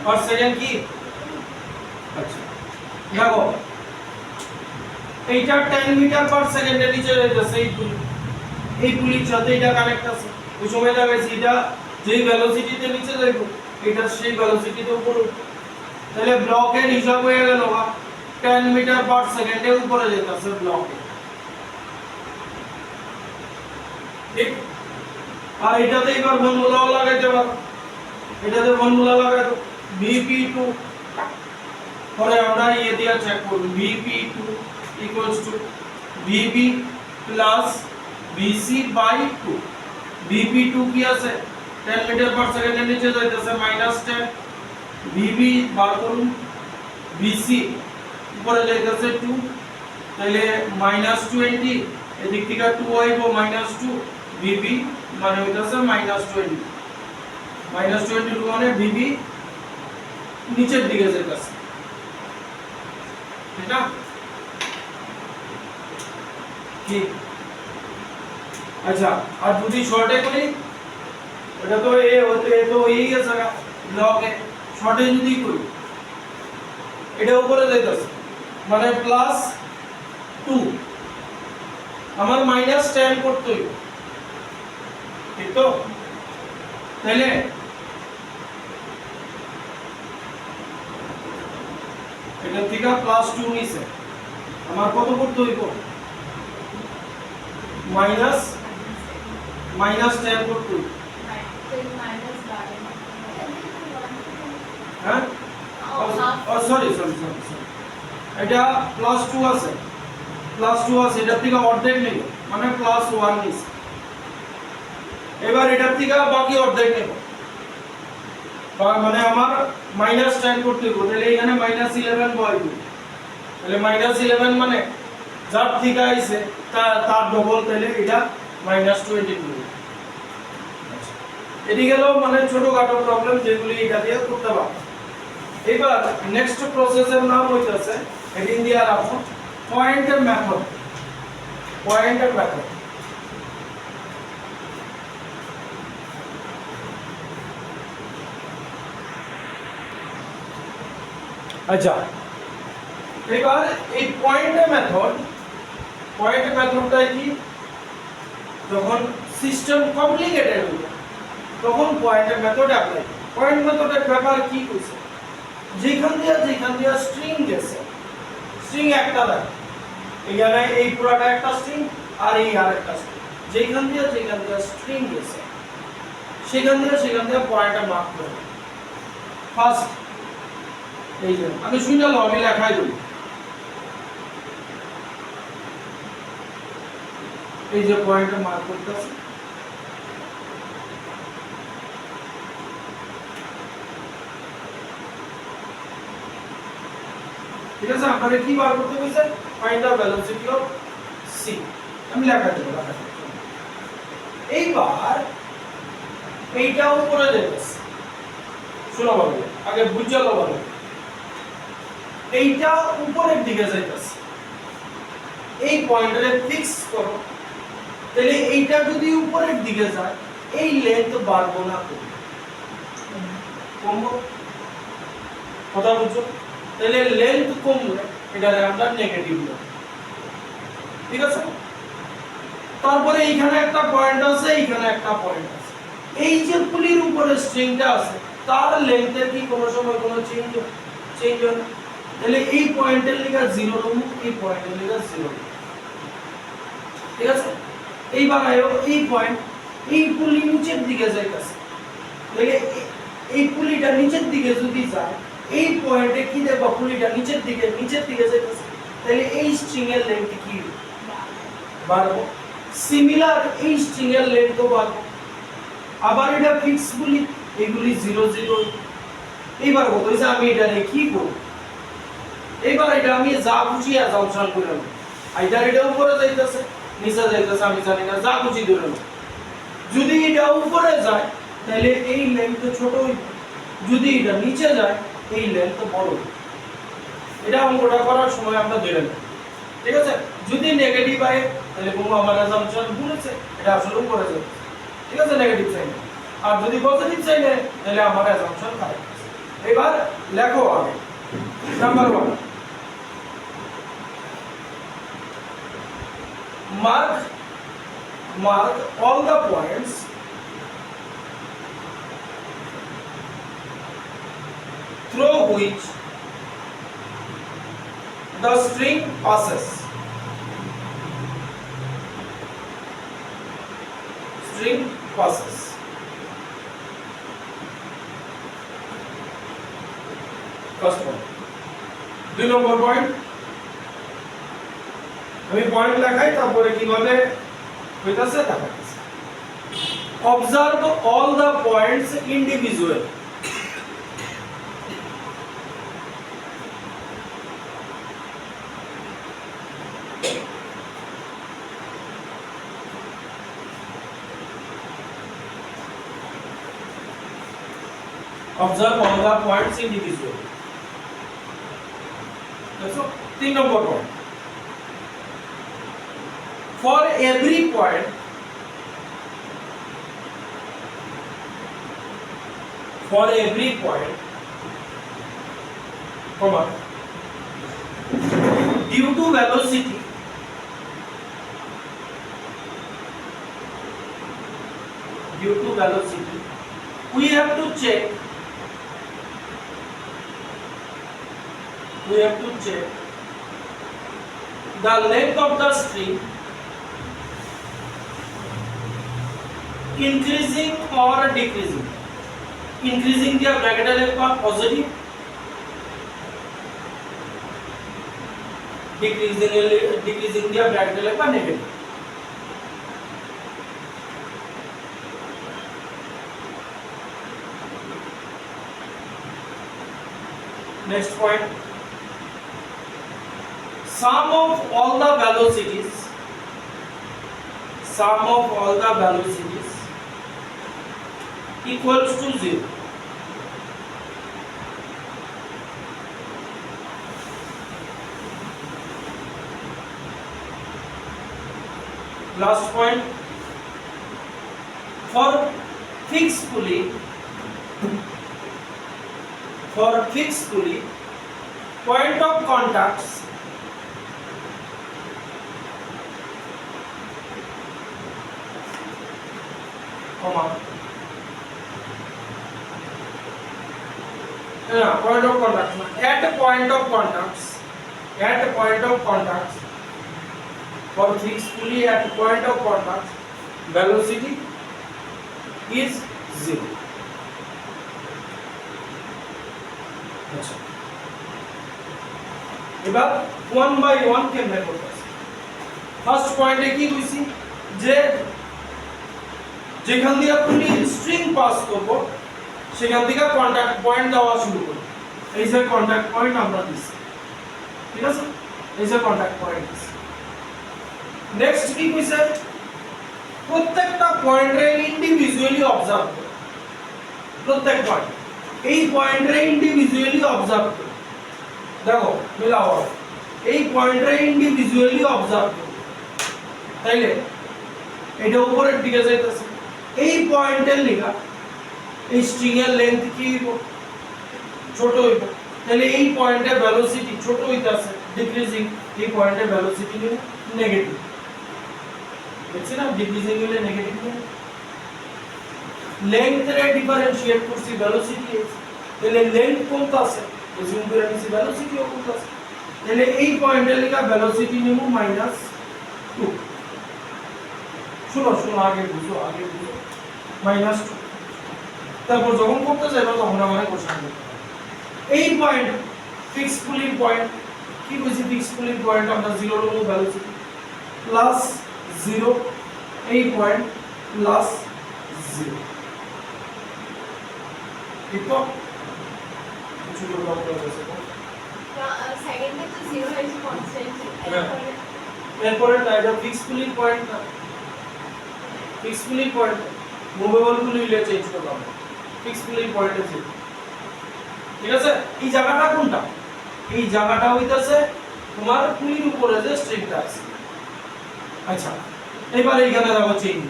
পার সেকেন্ড কি? আচ্ছা দেখো এইটা 10 মিটার পার সেকেন্ডের নিচে যাইতেছে, এই পুলির সাথে এটা কানেক্ট আছে। ওই সময় লাগাইছি এটা যেই ভেলোসিটিতে নিচে যাইব এটা সেই ভেলোসিটিতে উপরে উঠবে, তাহলে ব্লকের হিসাব হয়ে গেল 10 মিটার পার সেকেন্ডে উপরে যাইতেছে ব্লকে। ঠিক, আর এটাতে এবার ফর্মুলাও লাগাইতে পারো, এটাতে ফর্মুলা লাগাই দাও Vp2, পরে আমরা ইয়ে দিয়ে চেক করব Vp2 = Vb + Vc by 2। Vp2 কি আছে 10 মিটার পার সেকেন্ডের নিচে যাইতেছে -10, Vb বার করুন, Vc উপরে যাইতেছে 2, তাহলে -20, এদিক থেকে 2 হইব -2, Vb মানে হইতাছে -20, -22 মানে Vb নিচের দিকে যাইতাছে। ঠিক না? কি আচ্ছা, আর যদি শর্টে করি এটা তো এ হতে তো এই আছে না ব্লকে, শর্টে যদি করি এটা উপরে যাইতাছে মানে +2, আমার -10 করতে হইব। ঠিক তো? তাহলে এটা থেকে +2 নিছে, আমার কত করতে হইব? -10 করতে হইব। হ্যাঁ, সরি, এটা +2 আছে, এটার থেকে অর্ধেক নেব মানে +1 নিছে। এবার এটার থেকে বাকি অর্ধেক নেব, মানে আমার -10 করতে হইব, তাহলে এখানে -11 বসাইব, তাহলে -11 মানে যার থেকে আইছে তার ডবল, তাহলে এটা -22। এটি গেল মানে ছোটখাটো প্রবলেম যেগুলি এটা দিয়ে করতে পারবে। এবার নেক্সট প্রসেসের নাম হইতাছে হেডিং দিয়ে রাখো পয়েন্টের মেথড। পয়েন্টের মেথড আচ্ছা, এবার এই পয়েন্টের মেথডটা কি? যখন সিস্টেম কমপ্লিকেটেড হবে তখন পয়েন্টের মেথড অ্যাপ্লাই। পয়েন্ট মেথডের ব্যাপার কি কইছে? যেখান দিয়ে স্ট্রিং গেছে, স্ট্রিং একটা দেখো এখানে এই পুরোটা একটা স্ট্রিং আর এই আরেকটা স্ট্রিং, যেখান দিয়ে স্ট্রিং গেছে সেখান দিয়ে পয়েন্টটা মার্ক করবে। ফার্স্ট এই যে আমি শুনলাম আমি লেখাই দিই, এই যে পয়েন্টটা মার্ক করতেছে, ঠিক আছে, আপনাকে কি বার করতে বলছে? Find the velocity of C. আমি লেখা দেব। এইবার এইটা উপরে যাইতেছে, শোনো বাবু, আগে বুঝে লো বাবু, এইটা উপরের দিকে যাইতেছে, এই পয়েন্টে ফিক্স করো, তাহলে এইটা যদি উপরের দিকে যায় এই লেন্থ বাড়বো না কমবো, কথা বুঝছো? তাহলে লেন্থ কমলে এটারে আমরা নেগেটিভ নেব, ঠিক আছে? তারপরে এইখানে একটা পয়েন্ট আছে, এইখানে একটা পয়েন্ট আছে, এই যে পুলির উপরে স্ট্রিংটা আছে তার লেন্থের কি কোনো সময় কোনো চেঞ্জ হয় না, তাহলে এই পয়েন্টের লিগা 0 রকম, এই পয়েন্টের লিগা 0, ঠিক আছে? এইবার আয়ো এই পয়েন্ট, এই পুলি নিচের দিকে যাইতাছে, তাহলে এই পুলিটা নিচের দিকে যদি যায় এই পয়েন্টে কি দেখো পুলিটা নিচের দিকে যাইতাছে, তাহলে এই স্ট্রিং এর লেন্থ কি বাড়বো, সিমিলার এই স্ট্রিং এর লেন্থও বাড়বো। আবার এটা ফিক্স পুলি, এগুলি 0 0। এইবার কত হইছে, আমি এটা নিয়ে কি করব? এইবার এটা আমি যা খুশি অ্যাজাম্পশন করে নেব, এটা উপরে যাইতাছে নিচে যাইতাছে আমি জানি না, যা খুশি ধরে নেব। যদি এটা উপরে যায় তাহলে এই লেন্থ ছোট হইবে, যদি এটা নিচে যায় এই লেন্থ বড় হইবে। এটা অঙ্কটা করার সময় আমরা ধরে নেব, ঠিক আছে? যদি নেগেটিভ হয় তাহলে কোনো আমার অ্যাজাম্পশন ভুল আছে, এটা আসলে উপরে যাবে, ঠিক আছে, নেগেটিভ সাইন। আর যদি পজিটিভ সাইন হয় তাহলে আমার অ্যাজাম্পশন কারেক্ট আছে। এবার লেখো আগে number 1, mark all the points through which the string passes. First one. 2 number point, আমি পয়েন্ট লেখাই তারপরে কিভাবে হইতাছে দেখাচ্ছি। Observe all the points individually. Observe all the points individually. That's all. 3 number point. For every point, comma, due to velocity, we have to check the length of the string increasing or decreasing. Increasing the bracket লিখবা positive, decreasing the bracket লিখবা negative. Next point, sum of all the velocities equals to 0. Last point, for fixed pulley, point of contacts comma point of contacts at point of contacts for fixed pulley at point of contacts velocity is 0. আচ্ছা, এবার 1 by 1 কেমনে করতেছি। First পয়েন্টে কি কইছি যে যেখান দিয়ে পুলি স্ট্রিং পাস করব সেখান থেকে কন্টাক্ট পয়েন্ট দেওয়া শুরু করব। এই যে কন্টাক্ট পয়েন্ট আমরা দিছি, ঠিক আছে, এই যে কন্টাক্ট পয়েন্ট। নেক্সট কি কইছে, প্রত্যেকটা পয়েন্টে ইন্ডিভিজুয়ালি অবজার্ভ করো, প্রত্যেক পয়েন্ট এই পয়েন্টে ইন্ডিভিজুয়ালি অবজার্ভ করো। দেখো মিলাও, এই পয়েন্টে ইন্ডিভিজুয়ালি অবজার্ভ করো, তাইলে এটা উপরের দিকে যাইতেছে, এই পয়েন্টের লিগা এই স্ট্রিং এর লেন্থ কি হইব, ছোট হইব, তাহলে এই পয়েন্টের ভেলোসিটি ছোট হইতাছে, ডিক্রিজিং, এই পয়েন্টের ভেলোসিটি নেগেটিভ, দেখছি না, ডিক্রিজিং হলে নেগেটিভ। লেন্থ রে ডিফারেন্সিয়েট করছি ভেলোসিটি, তাহলে লেন্থ কমতাছে, এজুম করে নিছি ভেলোসিটিও কমতাছে, তাহলে এই পয়েন্টের লিগা ভেলোসিটি নিমু -2। শুনো শুনো, আগে বুঝো, -2। তারপর যখন করতে যাইবা তখন আমাকে কোশ্চেন করতে হবে। এই পয়েন্ট ফিক্স পুলিং পয়েন্ট, কি বুঝি ফিক্স পুলিং পয়েন্ট, আমরা 0 লব ভেলোসিটি প্লাস 0, এই পয়েন্ট প্লাস 0, ঠিক তো? কিছু লব আছে সেকেন্ডে তো 0 হইছে কনস্ট্যান্ট, এরপরে এটা ফিক্স পুলিং পয়েন্ট না, ফিক্স পুলিং পয়েন্ট মুভেবল পুলি হলে চেঞ্জ করতে হবে, ফিক্স পুলিং পয়েন্ট আছে, ঠিক আছে? এই জায়গাটা কোনটা, এই জায়গাটা হইতাছে তোমার পুলির উপরে যে স্ট্রিংটা আছে। আচ্ছা, এবার এইখানে দেখো চেঞ্জ,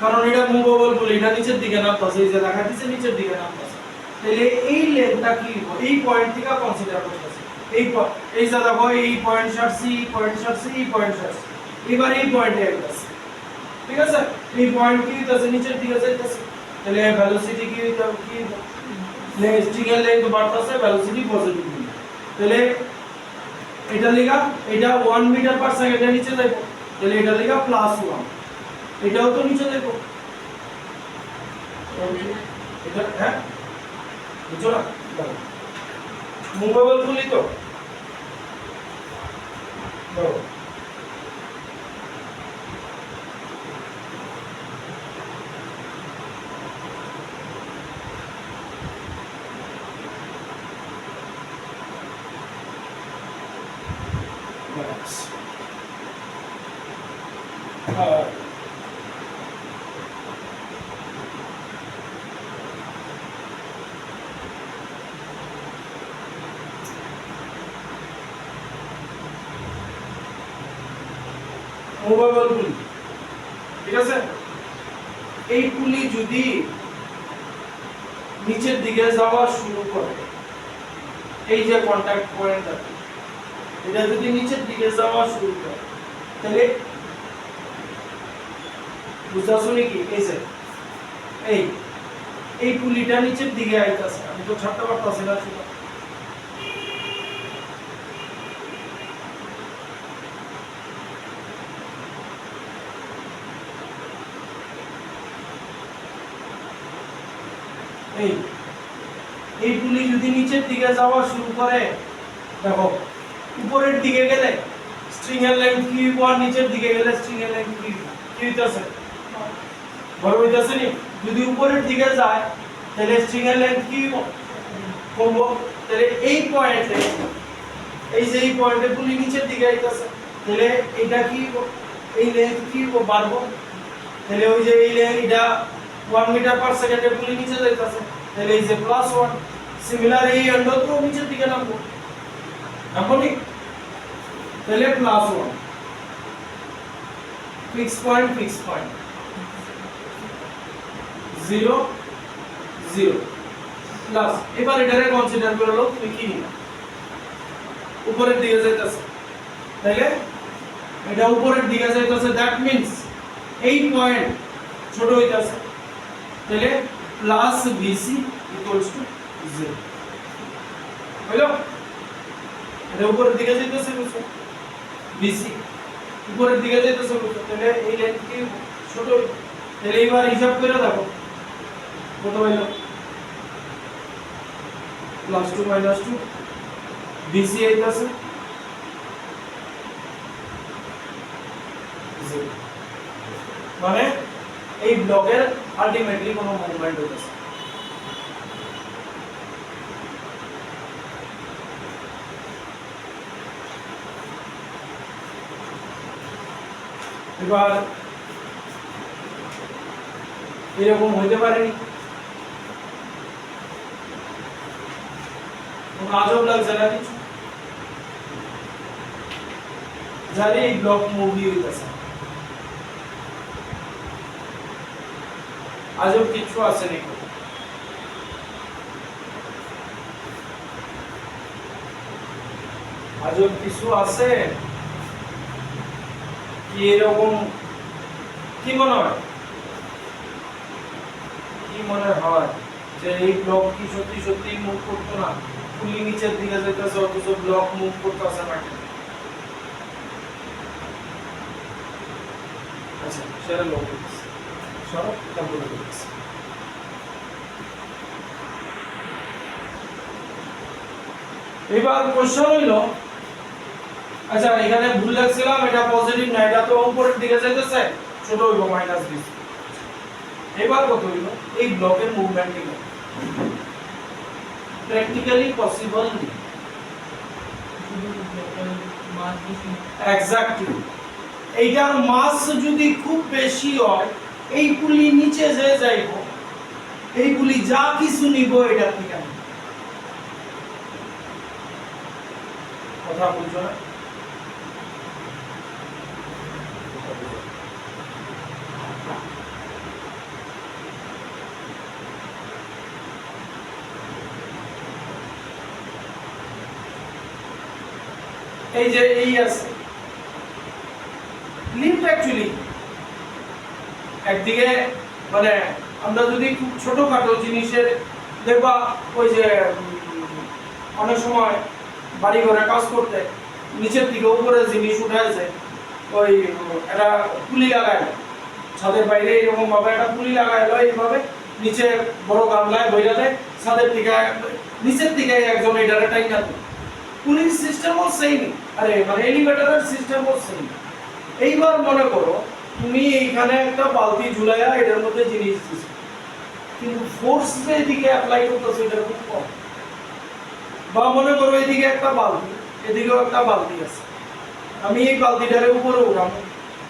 কারণ এটা মুভেবল পুলি, এটা নিচের দিকে নামতাছে, এই যে দেখা দিচ্ছে নিচের দিকে নামতাছে, তাহলে এই লেন্থটা কি হবে, এই পয়েন্ট থেকে কনসিডার করতেছে, এই যে দেখো এই পয়েন্ট ছাড়ছি, এই পয়েন্ট ছাড়ছি, এই পয়েন্ট ছাড়ছি, এবার এই পয়েন্টে আইতাছে, ঠিক আছে? এই পয়েন্ট কি হইতাছে, নিচের দিকে যাইতাছে, তাহলে ভেলোসিটি কি হইতাছে, কি স্ট্রিং এর লেন্থ বাড়তাছে, ভেলোসিটি পজিটিভ, তাহলে এটা লিখা, এটা 1 মিটার পার সেকেন্ডে নিচে যাইবো, তাহলে এটা লিখা +1, এটাও তো নিচে যাইবো, এটা হ্যাঁ বুঝছো না? মুভেবল পুলি তো দাও, মুভেবল পুলি, ঠিক আছে? এই পুলি যদি নিচের দিকে যাওয়া শুরু করে, এই যে কন্টাক্ট পয়েন্ট আছে, এটা যদি নিচের দিকে যাওয়া শুরু করে, তাহলে বুঝাছো নাকি, এই যে এই পুলিটা নিচের দিকে আইতাছে, আমি তো ছাড়তে পারতাছি না, শুধু এই পুলি যদি নিচের দিকে যাওয়া শুরু করে, দেখো উপরের দিকে গেলে স্ট্রিং এর লেন্থ কি হইব, আর নিচের দিকে গেলে স্ট্রিং এর লেন্থ কি হইতাছে, বড় হইতাছে নি? যদি উপরের দিকে যায় তাহলে স্ট্রিং এর লেন্থ কি হইব, কমবো, তাহলে এই পয়েন্টে, এই যে এই পয়েন্টে পুলি নিচের দিকে আইতাছে, তাহলে এটা কি হইব, এই লেন্থ কি হইব, বাড়বো, তাহলে ওই যে এই লেন্থ, এটা 1 মিটার পার সেকেন্ডে পুলি নিচে যাইতাছে, তাহলে এই যে +1, সিমিলার এই এন্ডও তো নিচের দিকে নামবো, নামবো, তাহলে +1, ফিক্স পয়েন্ট 0 0 প্লাস, এবার এটারে কনসিডার করে লো, তুমি কি নিবা, উপরের দিকে যাইতাছে, তাহলে এটা উপরের দিকে যাইতাছে, দ্যাট মিন্স এই পয়েন্ট ছোট হইতাছে, তাহলে +BC = 0 হইলো, এটা উপরের দিকে যাইতাছে, বুঝছো, BC উপরের দিকে যাইতাছে, বুঝছো, তাহলে এই লেন্থ কি ছোট, তাহলে এবার হিসাব করে দেখো কত হইলো, +2 -2, BC আইতাছে 0, মানে এই ব্লকের আলটিমেটলি কোনো মুভমেন্ট হইতাছে। এবার এরকম হইতে পারেনি, আজব লাগছে না কিছু? জানি এই ব্লক মুভি হইতেছে, আজব কিছু আছে নাকি? আজব কিছু আছে কি? এরকম কি মনে হয়, কি মনে হয় যে এই ব্লক কি সত্যি সত্যি মুভ করতো না? পুলি নিচের দিকে যেতেছে অথচ ব্লক মুভ করতেছে না কেন? আচ্ছা সেটা লোক সব তারপরে করতেছে। এবার কোশ্চেন হইল, আচ্ছা এখানে ভুল লিখছিলাম, এটা পজিটিভ না, এটা তো উপরের দিকে যাইতেছে, ছোট হইব মাইনাস বিসি। এবার কত হইল? এই ব্লকের মুভমেন্ট কি প্র্যাকটিক্যালি পসিবল নেই। এক্স্যাক্টলি, এইটার মাস যদি খুব বেশি হয়, এই পুলি নিচে যে যাইব, এই পুলি যা কিছু নিব এটা থেকে কথা বুঝছো না? এই যে এই আছে লিফট অ্যাকচুয়ালি একদিকে মানে আমরা যদি খুব ছোটখাটো জিনিসের দেখবা, ওই যে অনেক সময় বাড়ি ঘরে কাজ করতে নিচের দিকে উপরে জিনিস উঠাইছে, ওই একটা পুলি লাগায় ছাদের বাইরে এরকম ভাবে একটা পুলি লাগাইলো, এইভাবে নিচে বড় গামলায় বইরা দেয়, ছাদের দিকে নিচের দিকে একজন এটারে টাইনা দেয়। পুলিশ সিস্টেমও সেম, আরে মানে এলিভেটরের সিস্টেমও সেম। এইবার মনে করো তুমি এইখানে একটা বালতি ঝুলাইয়া এটার মধ্যে জিনিস দিছো, কিন্তু ফোর্স যে এদিকে অ্যাপ্লাই করতেছে এটা খুব কম। বা মনে করো এদিকে একটা বালতি, এদিকেও একটা বালতি আছে, আমি এই বালতিটারে উপরে উঠাবো,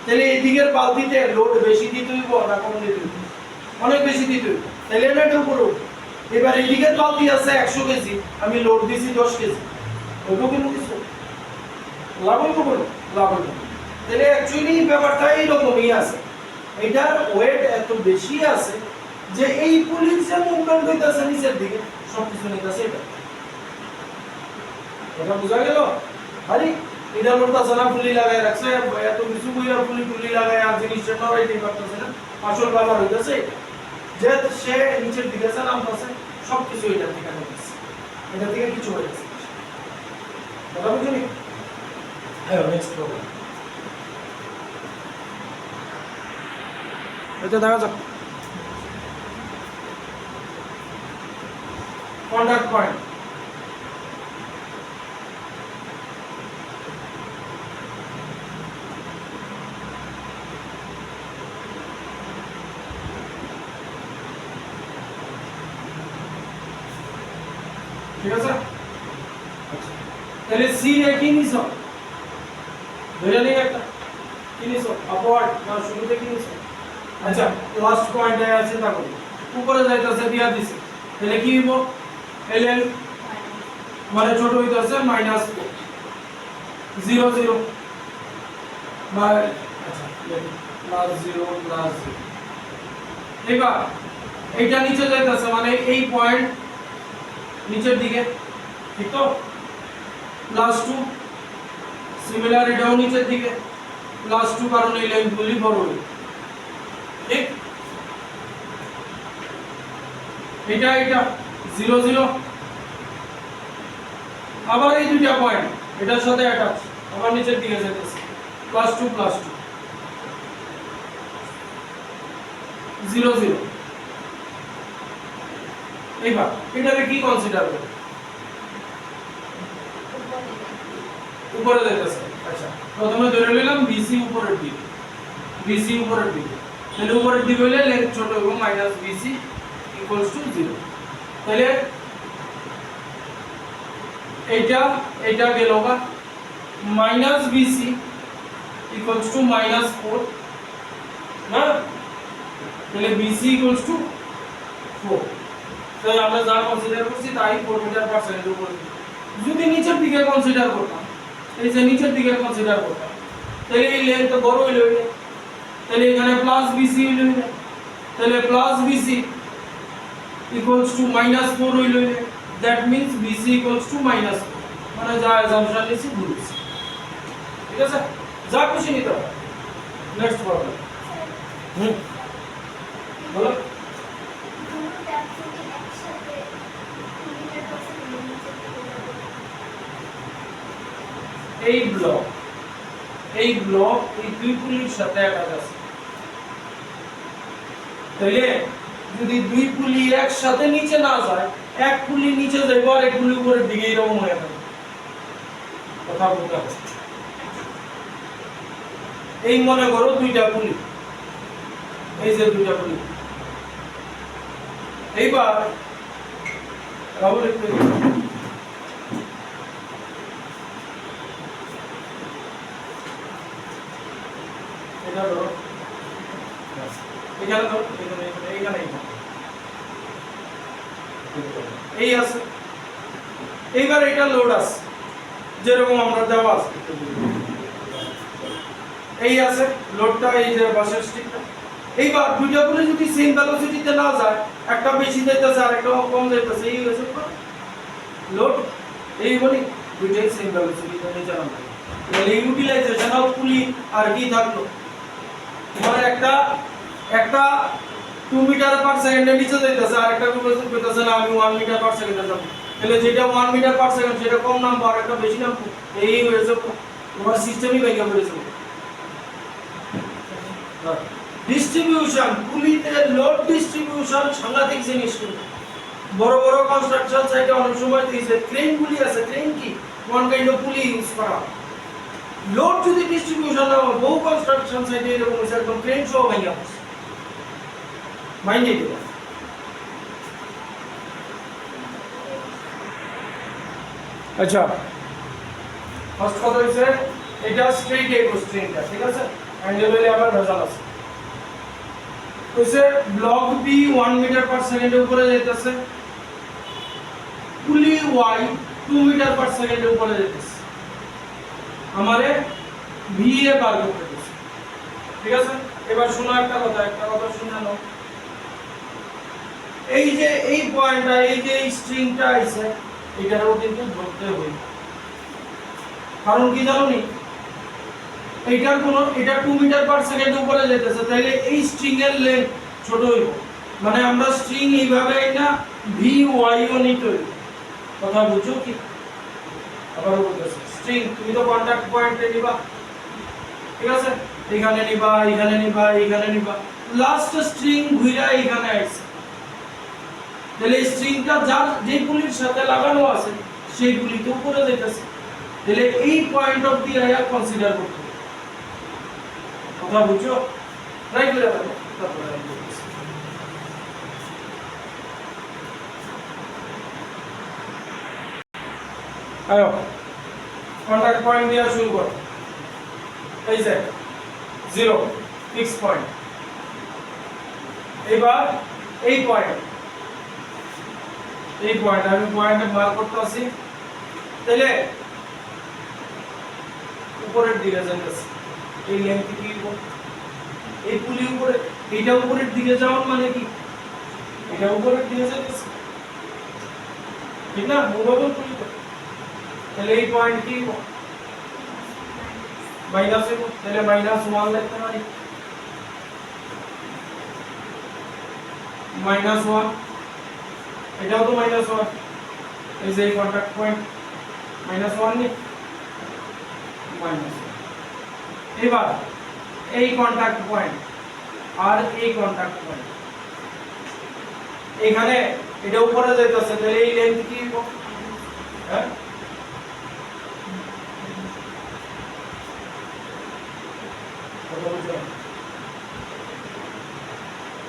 তাহলে এদিকের বালতিতে লোড বেশি দিতে হইব না কম দিতে হইব? অনেক বেশি দিতে হইব, তাহলে এটা উপরে উঠবে। এবার এদিকের বালতি আছে 100 কেজি, আমি লোড দিছি 10 কেজি, ওইটাও কিন্তু কিছু লাভ হইব, বলো লাভ হইব। তাহলে অ্যাকচুয়ালি ব্যাপারটা এইরকমই আছে, এটার ওয়েট এত বেশি আছে যে এই পুলিশ যে মুভমেন্ট হইতেছে নিচের দিকে সবকিছু নিতেছে এটা। এটা বোঝা গেল? আরে এটা করতেছে না, পুলি লাগাই রাখছে, এত কিছু কইরা পুলি লাগাই আর জিনিসটা নড়াইতে পারতেছে না, আসল ব্যাপার হইতেছে যে সে নিচের দিকে যে নামতেছে সবকিছু এটা থেকে নামতেছে, এটা থেকে কিছু হইতেছে। কথা বুঝলি? হ্যাঁ, নেক্সট প্রবলেম এটা দেখা যাক। কন্টাক্ট পয়েন্ট, ঠিক আছে? তাহলে সি রে কি নিছো? ধরে নেই একটা কি নিছো? আপওয়ার্ড না শুরুতে কি নিছো? আচ্ছা লাস্ট পয়েন্টে আছে, তা করি উপরে যাইতাছে দিয়া দিছে, তাহলে কি হইব? ln মানে ছোট হইতাছে মাইনাস 0 0 বাই, আচ্ছা প্লাস 0 প্লাস 0। এবার এইটা নিচে যাইতাছে মানে এই পয়েন্ট নিচের দিকে, ঠিক তো? প্লাস 2 সিমিলার এটাও নিচের দিকে প্লাস 2, কারণ এই লাইনগুলি বড় হবে, ঠিক? এটা 0 0, আবার এই দুইটা পয়েন্ট এটার সাথে অ্যাটাচ, আবার নিচের দিকে যাইতেছে প্লাস 2 0 0। এইবার এটাকে কি কনসিডার করব? উপরে যাইতেছে। আচ্ছা প্রথমে ধরে নিলাম বিসি উপরের দিকে, বিসি উপরের দিকে, তাহলে উপরের দিকে হইলে লেন্থ ছোট হবে মাইনাস বিসি ইকুয়ালস টু 0। তাহলে এইটা গেল বা মাইনাস বিসি ইকুয়ালস টু -4 না, তাহলে BC ইকুয়ালস টু 4। তাই আমরা যা কনসিডার করছি তাই 4 মিটার পার সেকেন্ডের উপরে। যদি নিচের দিকে কনসিডার করতাম, এই যে নিচের দিকে কনসিডার করতাম, তাহলে এই লেন্থ বড় হইল, তাহলে এখানে প্লাস BC হইল, তাহলে প্লাস BC ইকুয়ালস টু -4 হইল, that means BC equals to -4, মানে যা অ্যাজাম্পশন নিছি ভুল হইছে। ঠিক আছে, যা খুশি নিতে হবে। Next problem. বলো। এই ব্লক এই দুই পুলির সাথে অ্যাটাচ আছে, তাইলে যদি দুই পুলি একসাথে নিচে না যায়, এক পুলি নিচে যাইব আর এক পুলি উপরের দিকে, এরকম হয়ে যাবে। কথা বলতে হবে। এই মনে করো দুইটা পুলি, এই যে দুইটা পুলি, এইবার রাহুল একটু এটা ধরো, এখানে ধরো, এখানে এই আছে। এইবার এটা লোড আছে, যেরকম আমরা দেওয়া আছে, এই আছে লোডটা, এই যে বাসের স্টিকটা। এইবার দুইটা পুলি যদি সেম ভেলোসিটিতে না যায়, একটা বেশি যাইতেছে আর একটা কম যাইতেছে, এই হয়েছে লোড। এই বলি দুইটাই সেম ভেলোসিটিতে নিচে নামবে, তাহলে ইউটিলাইজেশন অফ পুলি আর কি থাকলো, তোমার একটা 2 মিটার পার সেকেন্ডে নিচে যাইতেছে আর একটা কইতেছে না আমি 1 মিটার পার সেকেন্ডে যাব, তাহলে যেটা 1 মিটার পার সেকেন্ড সেটা কম নামবো আর একটা বেশি নামবো। এই হয়েছে তোমার সিস্টেমই ভেঙে পড়েছে। ডিস্ট্রিবিউশন, পুলিতে লোড ডিস্ট্রিবিউশন সাংঘাতিক জিনিস। বড় বড় কনস্ট্রাকশন সাইটে অনেক সময় দিয়েছে ক্রেন পুলি আছে। ক্রেন কি ওয়ান কাইন্ড অফ পুলি ইউজ করা। লোড যদি ডিস্ট্রিবিউশন না হয়, বহু কনস্ট্রাকশন সাইটে এরকম হচ্ছে, একদম ক্রেন সহ ভেঙে পড়ছে। মাইন্ড দিতে হবে। আচ্ছা, ফার্স্ট কথা হইছে এটা স্ট্রেট এই স্ট্রেটটা, ঠিক আছে, অ্যাঙ্গেল হইলে আবার ভেজাল আছে। কইছে ব্লক বি 1 মিটার পার সেকেন্ডের উপরে যাইতেছে, পুলি ওয়াই 2 মিটার পার সেকেন্ডের উপরে যাইতেছে, আমারে ভিএ বার করতে দিছে। ঠিক আছে, এবার শোনো একটা কথা শুনে নাও। এই যে এই পয়েন্টটা, এই যে এই স্ট্রিংটা আছে, এটারও কিন্তু ধরতে হবে। কারণ কি জানো নি, এইটার কোন এটা 2 মিটার পার সেকেন্ড উপরে যেতেছে, তাইলে এই স্ট্রিং এর লেন্থ ছোট হইব, মানে আমরা স্ট্রিং এইভাবে না ভি ওয়াই ও নিতে হইব। কথা বুঝছো কি? আবার বলতেছি, স্ট্রিং তুমি তো কন্টাক্ট পয়েন্টে নিবা, ঠিক আছে, এখানে নিবা, এখানে নিবা, এখানে নিবা, লাস্ট স্ট্রিং ঘুরে এখানে আইছে, তাহলে স্ট্রিংটা যার যে পুলির সাথে লাগানো আছে সেই পুলিতে উপরে যাইতেছে, তাহলে এই পয়েন্ট অফ দি আয়া কনসিডার করতে হবে। কথা বুঝছো? ট্রাই করে দেখো, তারপরে আয়ো কন্টাক্ট পয়েন্ট দিয়ে শুরু করো। এই যে 0 ফিক্স পয়েন্ট। এবার এই পয়েন্ট আমি পয়েন্টে মার্ক করতে আসি, তাহলে উপরের দিকে যাইতেছে, এই লেন্থ কি এই পুলি উপরে, এটা উপরের দিকে যাওয়া মানে কি এটা উপরের দিকে যাইতেছে, ঠিক না, মুভেবল পুলি তো, তাহলে এই পয়েন্ট কি মাইনাস এ, তাহলে -1 লিখতে পারি, -1, এটাও তো -1, এই যে কন্টাক্ট পয়েন্ট -1 নি, -1। এবার এই কন্টাক্ট পয়েন্ট আর এই কন্টাক্ট পয়েন্ট, এখানে এটা উপরে যাইতেছে, তাহলে এই লেন্থ কি হবে? হ্যাঁ,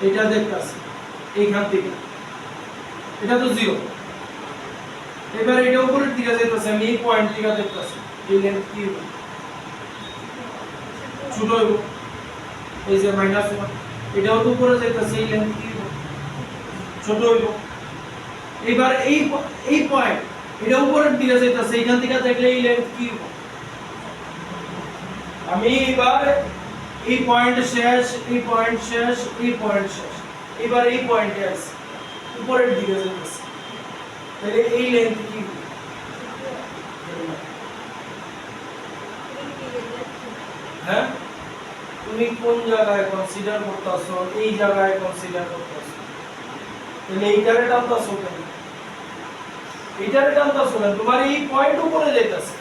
এটা দেখতেছি এইখান থেকে, এটা তো 0, এবার এটা উপরের দিকে যাইতেছে, আমি এই পয়েন্ট থেকে দেখতেছি, এই লেন্থ কি হবে? ছোট হইব এই যে -1 এটাও তো উপরে যাইতাছে এই লেন্থ কি হইব ছোট হইব এবার এই পয়েন্ট এটা উপরের দিকে যাইতাছে এখান থেকে দেখলে এই লেন্থ কি হইব আমি এবার এই পয়েন্ট শেষ এই পয়েন্ট শেষ এই পয়েন্ট শেষ এবার এই পয়েন্টে আছে উপরের দিকে যাইতাছে তাহলে এই লেন্থ কি হইব হ্যাঁ তুমি কোন জায়গায় কনসিডার করতেছো এই জায়গায় কনসিডার করতেছো তাহলে এইটারে টানতেছো কেন এইটারে টানতেছো কেন তোমার এই পয়েন্ট উপরে যাইতাছে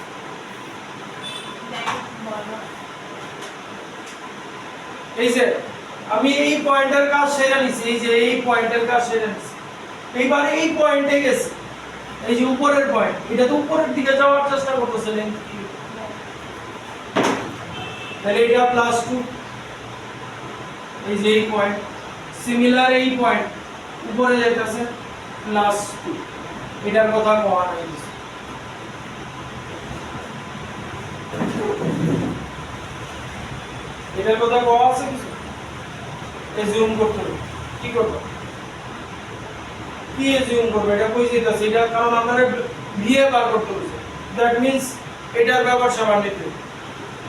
এই যে আমি এই পয়েন্টের কাজ সেরে নিছি এই যে এই পয়েন্টের কাজ সেরে নিছি এইবার এই পয়েন্টে গেছে এই যে উপরের পয়েন্ট এটা তো উপরের দিকে যাওয়ার চেষ্টা করতেছে লেন্থ কি তাহলে এটা +2 এই যে এই পয়েন্ট সিমিলার এই পয়েন্ট উপরে যাইতাছে +2 এটার কথা কোয়া নাই এটার কথা কোয়া আছে কিছু এই জুম করতে হবে কি করব কি জুম করব এটা কই যাইতাছে এটা কারণ আমাদের ভিএ বার করতে হবে দ্যাট মিন্স এটার ব্যাপার সমান নিতে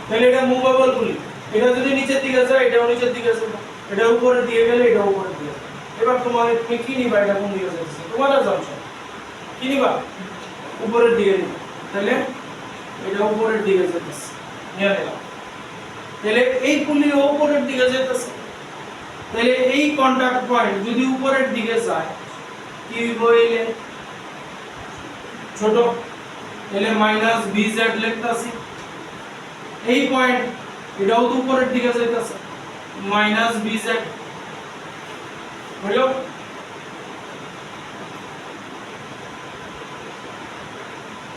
তাহলে এটা মুভেবল পুলি এটা যদি নিচের দিকে যায় এটাও নিচের দিকে যাবে এটা উপরে দিয়ে গেলে এটা উপরে দিয়ে যাবে এবার তুমি কি নিবা এটা কোন দিকে যাচ্ছে তোমার জানছো কি নিবা উপরের দিকে নিবা তাহলে এটা উপরের দিকে যাচ্ছে নিয়ে নিলাম তাহলে এই পুলি উপরের দিকে যাচ্ছে তাহলে এই কন্টাক্ট পয়েন্ট যদি উপরের দিকে যায় কি হইলে ছোট তাহলে -bz লিখতাছি এই পয়েন্ট এটাও তো উপরের দিকে যাইতাছে -bz হলো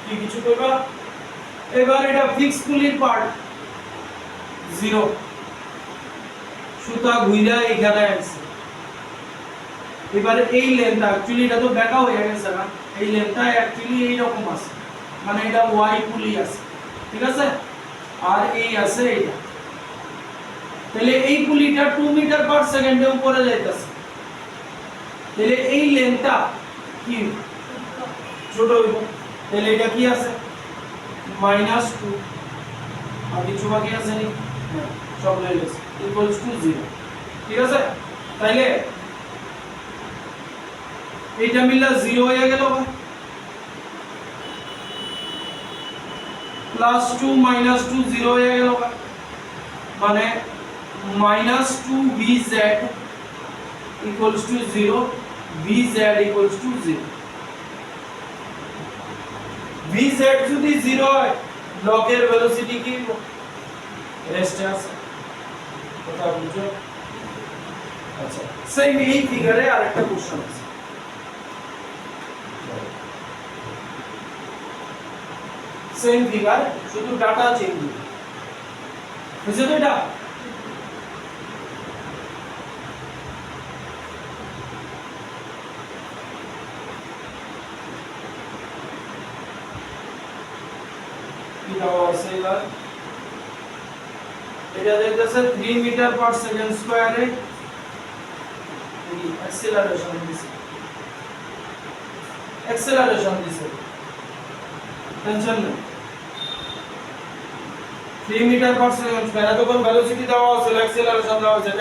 কি কিছু কইবা এবার এটা ফিক্স পুলির পার্ট 0 সুতা ঘুইরা এখানে আছে এবারে এই লেন্থটা অ্যাকচুয়ালি এটা তো বেঁকা হয়ে গেছে না এই লেন্থটা অ্যাকচুয়ালি এই রকম আছে মানে এটা y পুলি আছে ঠিক আছে আর এই আছে এটা তাহলে এই পুলিটা 2 মিটার পার সেকেন্ডে উপরে যাইতাছে তাহলে এই লেন্থটা কি ছোট হইব তাহলে এটা কি আছে -2 আর কিছু বাকি আছে নি সব লয়ে গেছে = 0 ঠিক আছে তাইলে এইটা মিললা 0 হয়ে গেল +2 -2 0 হয়ে গেল মানে -2bz = 0 bz = 0 vz যদি 0 হয় ব্লকের ভেলোসিটি কি রেস্টে আছে কথা বুঝছো আচ্ছা সেম এই ফিগারে আরেকটা কোশ্চেন আছে সেম ফিগার শুধু ডাটা চেঞ্জ বুঝছো তো এটা এটা দেখতেছে 3 মিটার পার সেকেন্ড স্কয়ারে অ্যাক্সেলারেশন দিছে টেনশন নেই 3 মিটার পার সেকেন্ড স্কয়ার এত কোন ভেলোসিটি দেওয়া আছে অ্যাক্সেলারেশন দেওয়া আছে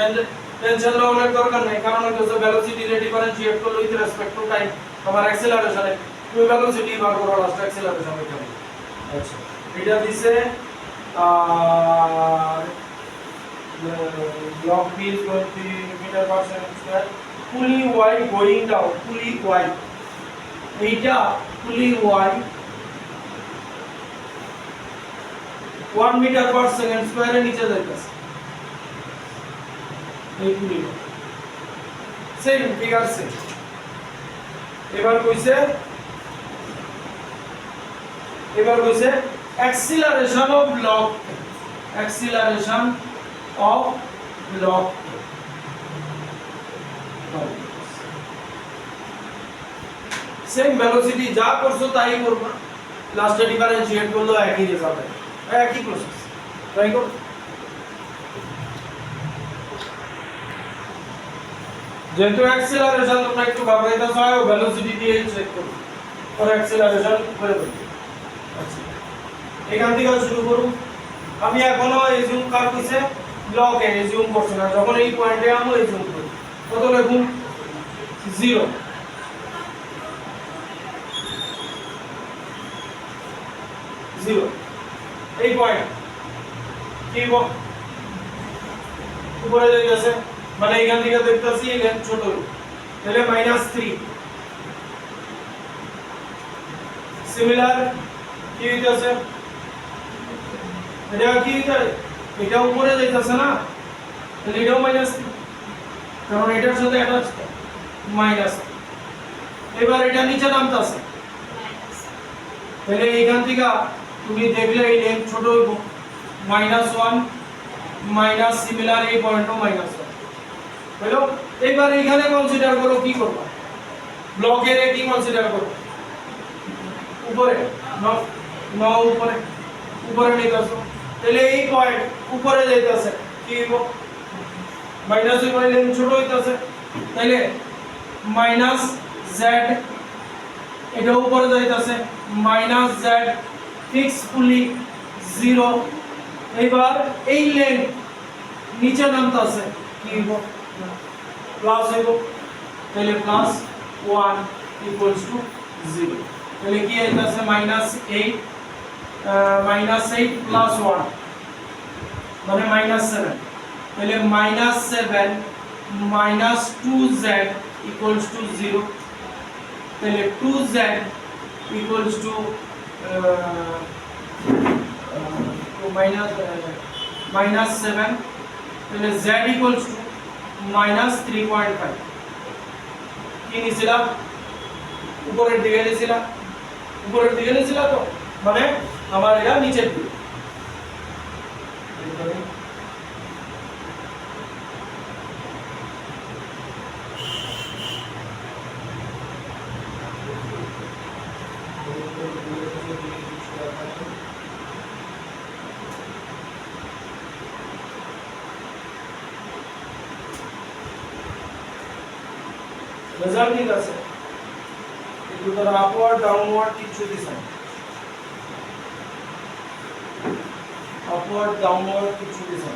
টেনশন নেওয়ার দরকার নাই কারণ হচ্ছে ভেলোসিটি রে ডিফারেন্সিয়েট করলে উইথ রেসপেক্ট টু টাইম তোমার অ্যাক্সেলারেশনে তুমি ভেলোসিটি বার করো লাস্ট অ্যাক্সেলারেশন এটা আচ্ছা এটা দিছে block B is going to meter per second square pulley y going down pulley y এইটা pulley y 1 meter per second square এর নিচে যাইতেছে এই pulley সেম ফিগার সেম এবার কইছে acceleration of block same velocity যা করছো তাই করবা লাস্টে ডিফারেন্সিয়েট করলো একই রেজাল্ট একই প্রসেস ট্রাই করো যেহেতু অ্যাক্সিলারেশন তোমরা একটু ঘাবড়াইতে চাও ভেলোসিটি দিয়ে চেক করো আর অ্যাক্সিলারেশন করে দেবো। আচ্ছা এখান থেকে শুরু করুন। আমি এখনো এজিউম কার কইছে ব্লকে এজিউম করছি না, যখন এই পয়েন্টে আমি এজিউম করি কত লিখুন 0 0 এই পয়েন্ট কি উপরে যাইতেছে, মানে এখান থেকে দেখতেছি এই লেন্থ ছোট তাহলে -3। সিমিলার কি হইতাছে, এটা কি হইতাছে, এটা উপরে যাইতাছে না, তাহলে এটাও -3 কারণ এটার সাথে অ্যাটাচ মাইনাস। এবার এটা নিচে নামতাছে, তাহলে এখান থেকে তুমি দেখলে এই লেন্থ ছোট হইব -1 মাইনাস সিমিলার এই পয়েন্টও -1 হলো। এবার এখানে কনসিডার করো কি করবা, ব্লকের কি কনসিডার করো উপরে উপরে উপরে নিতেছো, তাহলে এই পয়েন্ট উপরে যাইতেছে কি হইব মাইনাস উপরে লেন্থ ছোট হইতাছে, তাহলে -z এটা উপরে যাইতাছে -z ফিক্স ফুলি 0। এবার এই লেন্থ নিচে নামতাছে কি হইব প্লাস হইব, তাহলে +1 = 0। তাহলে কি হইতাছে -8 + 1 মানে -7, তাহলে -7 - 2z = 0। তাহলে 2z = -7, তাহলে z = -3.5। কি নিছিলাম উপরের দিকে নিছিলাম, উপরের দিকে নিছিলাম তো মানে আমার এটা নিচের দিকে। রেজাল্ট ঠিক আছে, একটু তার আপওয়ার্ড ডাউনওয়ার্ড কিছু দিছে, আপওয়ার্ড ডাউনওয়ার্ড কিছু দিছে।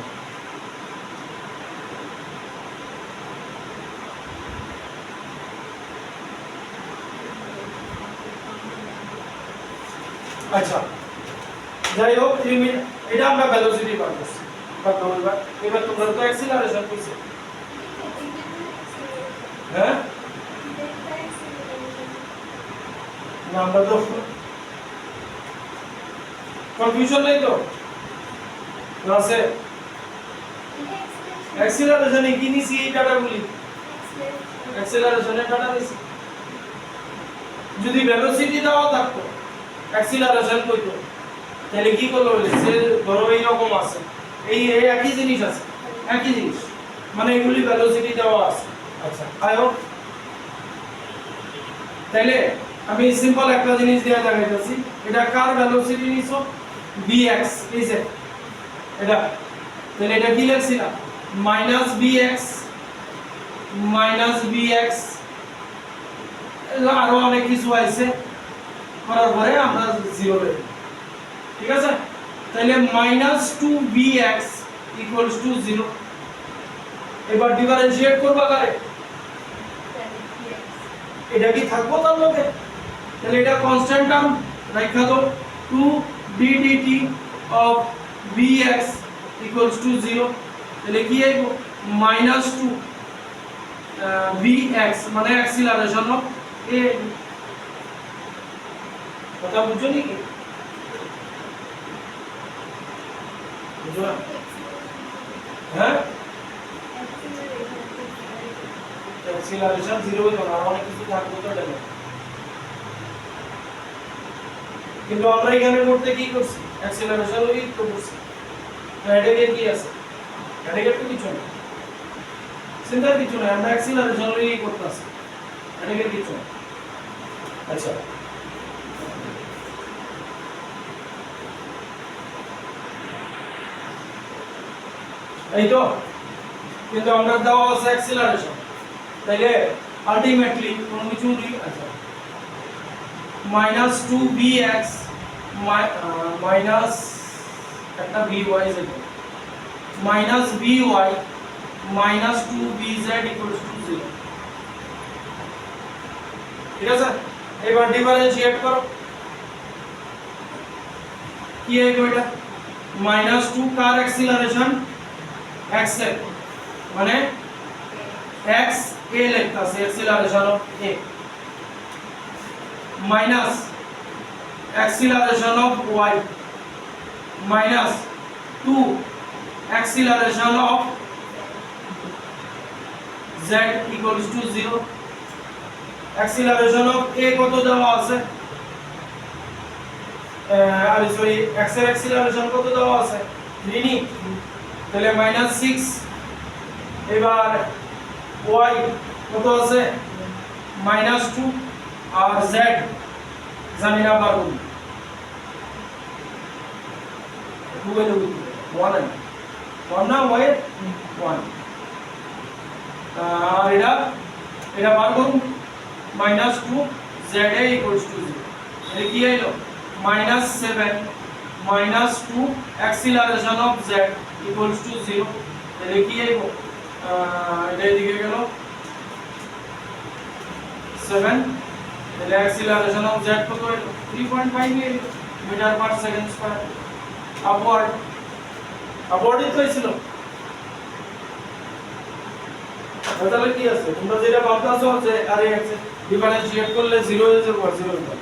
আচ্ছা যাই হোক এটা আমরা ভেলোসিটি বার করছি, এবার তোমরা তো অ্যাক্সিলারেশন কইছে, হ্যাঁ আমরা তো কনফিউশন নেই তো আছে, অ্যাক্সিলারেশন কি নিছি এই ডাটাগুলি, অ্যাক্সিলারেশনের ডাটা নিছি। যদি ভেলোসিটি দেওয়া থাকতো অ্যাক্সিলারেশন কইতো তাহলে কি করলো বলে সে ধরো এই রকম আছে, এই একই জিনিস আছে, একই জিনিস মানে এগুলি ভেলোসিটি দেওয়া আছে। আচ্ছা আয়ো তাহলে আমি সিম্পল একটা জিনিস দেয়া দেখাইতেছি, এটা কার ভেলোসিটি নিছো bx এই যে এটা, তাহলে এটা কি লিখছিলাম -bx আরো অনেক কিছু আছে করার পরে আমরা 0 দেব, ঠিক আছে। তাহলে -2bx = 0। এবার ডিফারেন্সিয়েট করবা কারে, এটা কি থাকবো তার লগে, তাহলে এটা কনস্ট্যান্ট টার্ম রাখা দাও 2d/dt of bx = 0। তাহলে কি আইবো -2 bx মানে অ্যাক্সিলারেশন অফ a। কথা বুঝছো নি কি বুঝো না, হ্যাঁ অ্যাক্সিলারেশন 0 হইতো না, অনেক কিছু থাকতো তো এটা, কিন্তু আমরা এখানে করতে কি করছি অ্যাক্সিলারেশন লই তো করছি, এটাকে কি আছে এটাকে তো কিছু না, চিন্তার কিছু না, আমরা অ্যাক্সিলারেশন লই করতেছি, এটাকে কিছু না। আচ্ছা এই তো, কিন্তু আমরা দেওয়া আছে অ্যাক্সিলারেশন, তাহলে আলটিমেটলি কোনো কিছু আচ্ছা মাইনাস 2bx মাইনাস একটা by যেটা minus by minus 2bz equals to 0। ঠিক আছে, এবার ডিফারেন্সিয়েট করো কি है এটা মাইনাস 2 কার অ্যাক্সিলারেশন x এর মানে x a লিখতাছে acceleration of a minus acceleration of y minus 2 acceleration of z equals to 0। Acceleration of a কত দেওয়া আছে আর সরি x এর অ্যাক্সিলারেশন কত দেওয়া আছে 3 নি, তাহলে -6। এবার y কত আছে -2 আর z জানি না পারবো 2 এর 1 না y 1 আর এটা বার করুন -2 z a equals to 0। এটা কি হলো -7 -2 acceleration of z equals to 0। তাহলে কি হলো এটা এদিকে গেল 7, তাহলে acceleration of z কত হলো 3.5 মিটার পার সেকেন্ড স্কয়ার। আপওয়ার্ডই তো ছিল। তাহলে কি আছে তোমরা যেটা ভাবতাছো যে আরে ডিফারেন্সিয়েট করলে 0 হয়ে যাবে 0 হবে।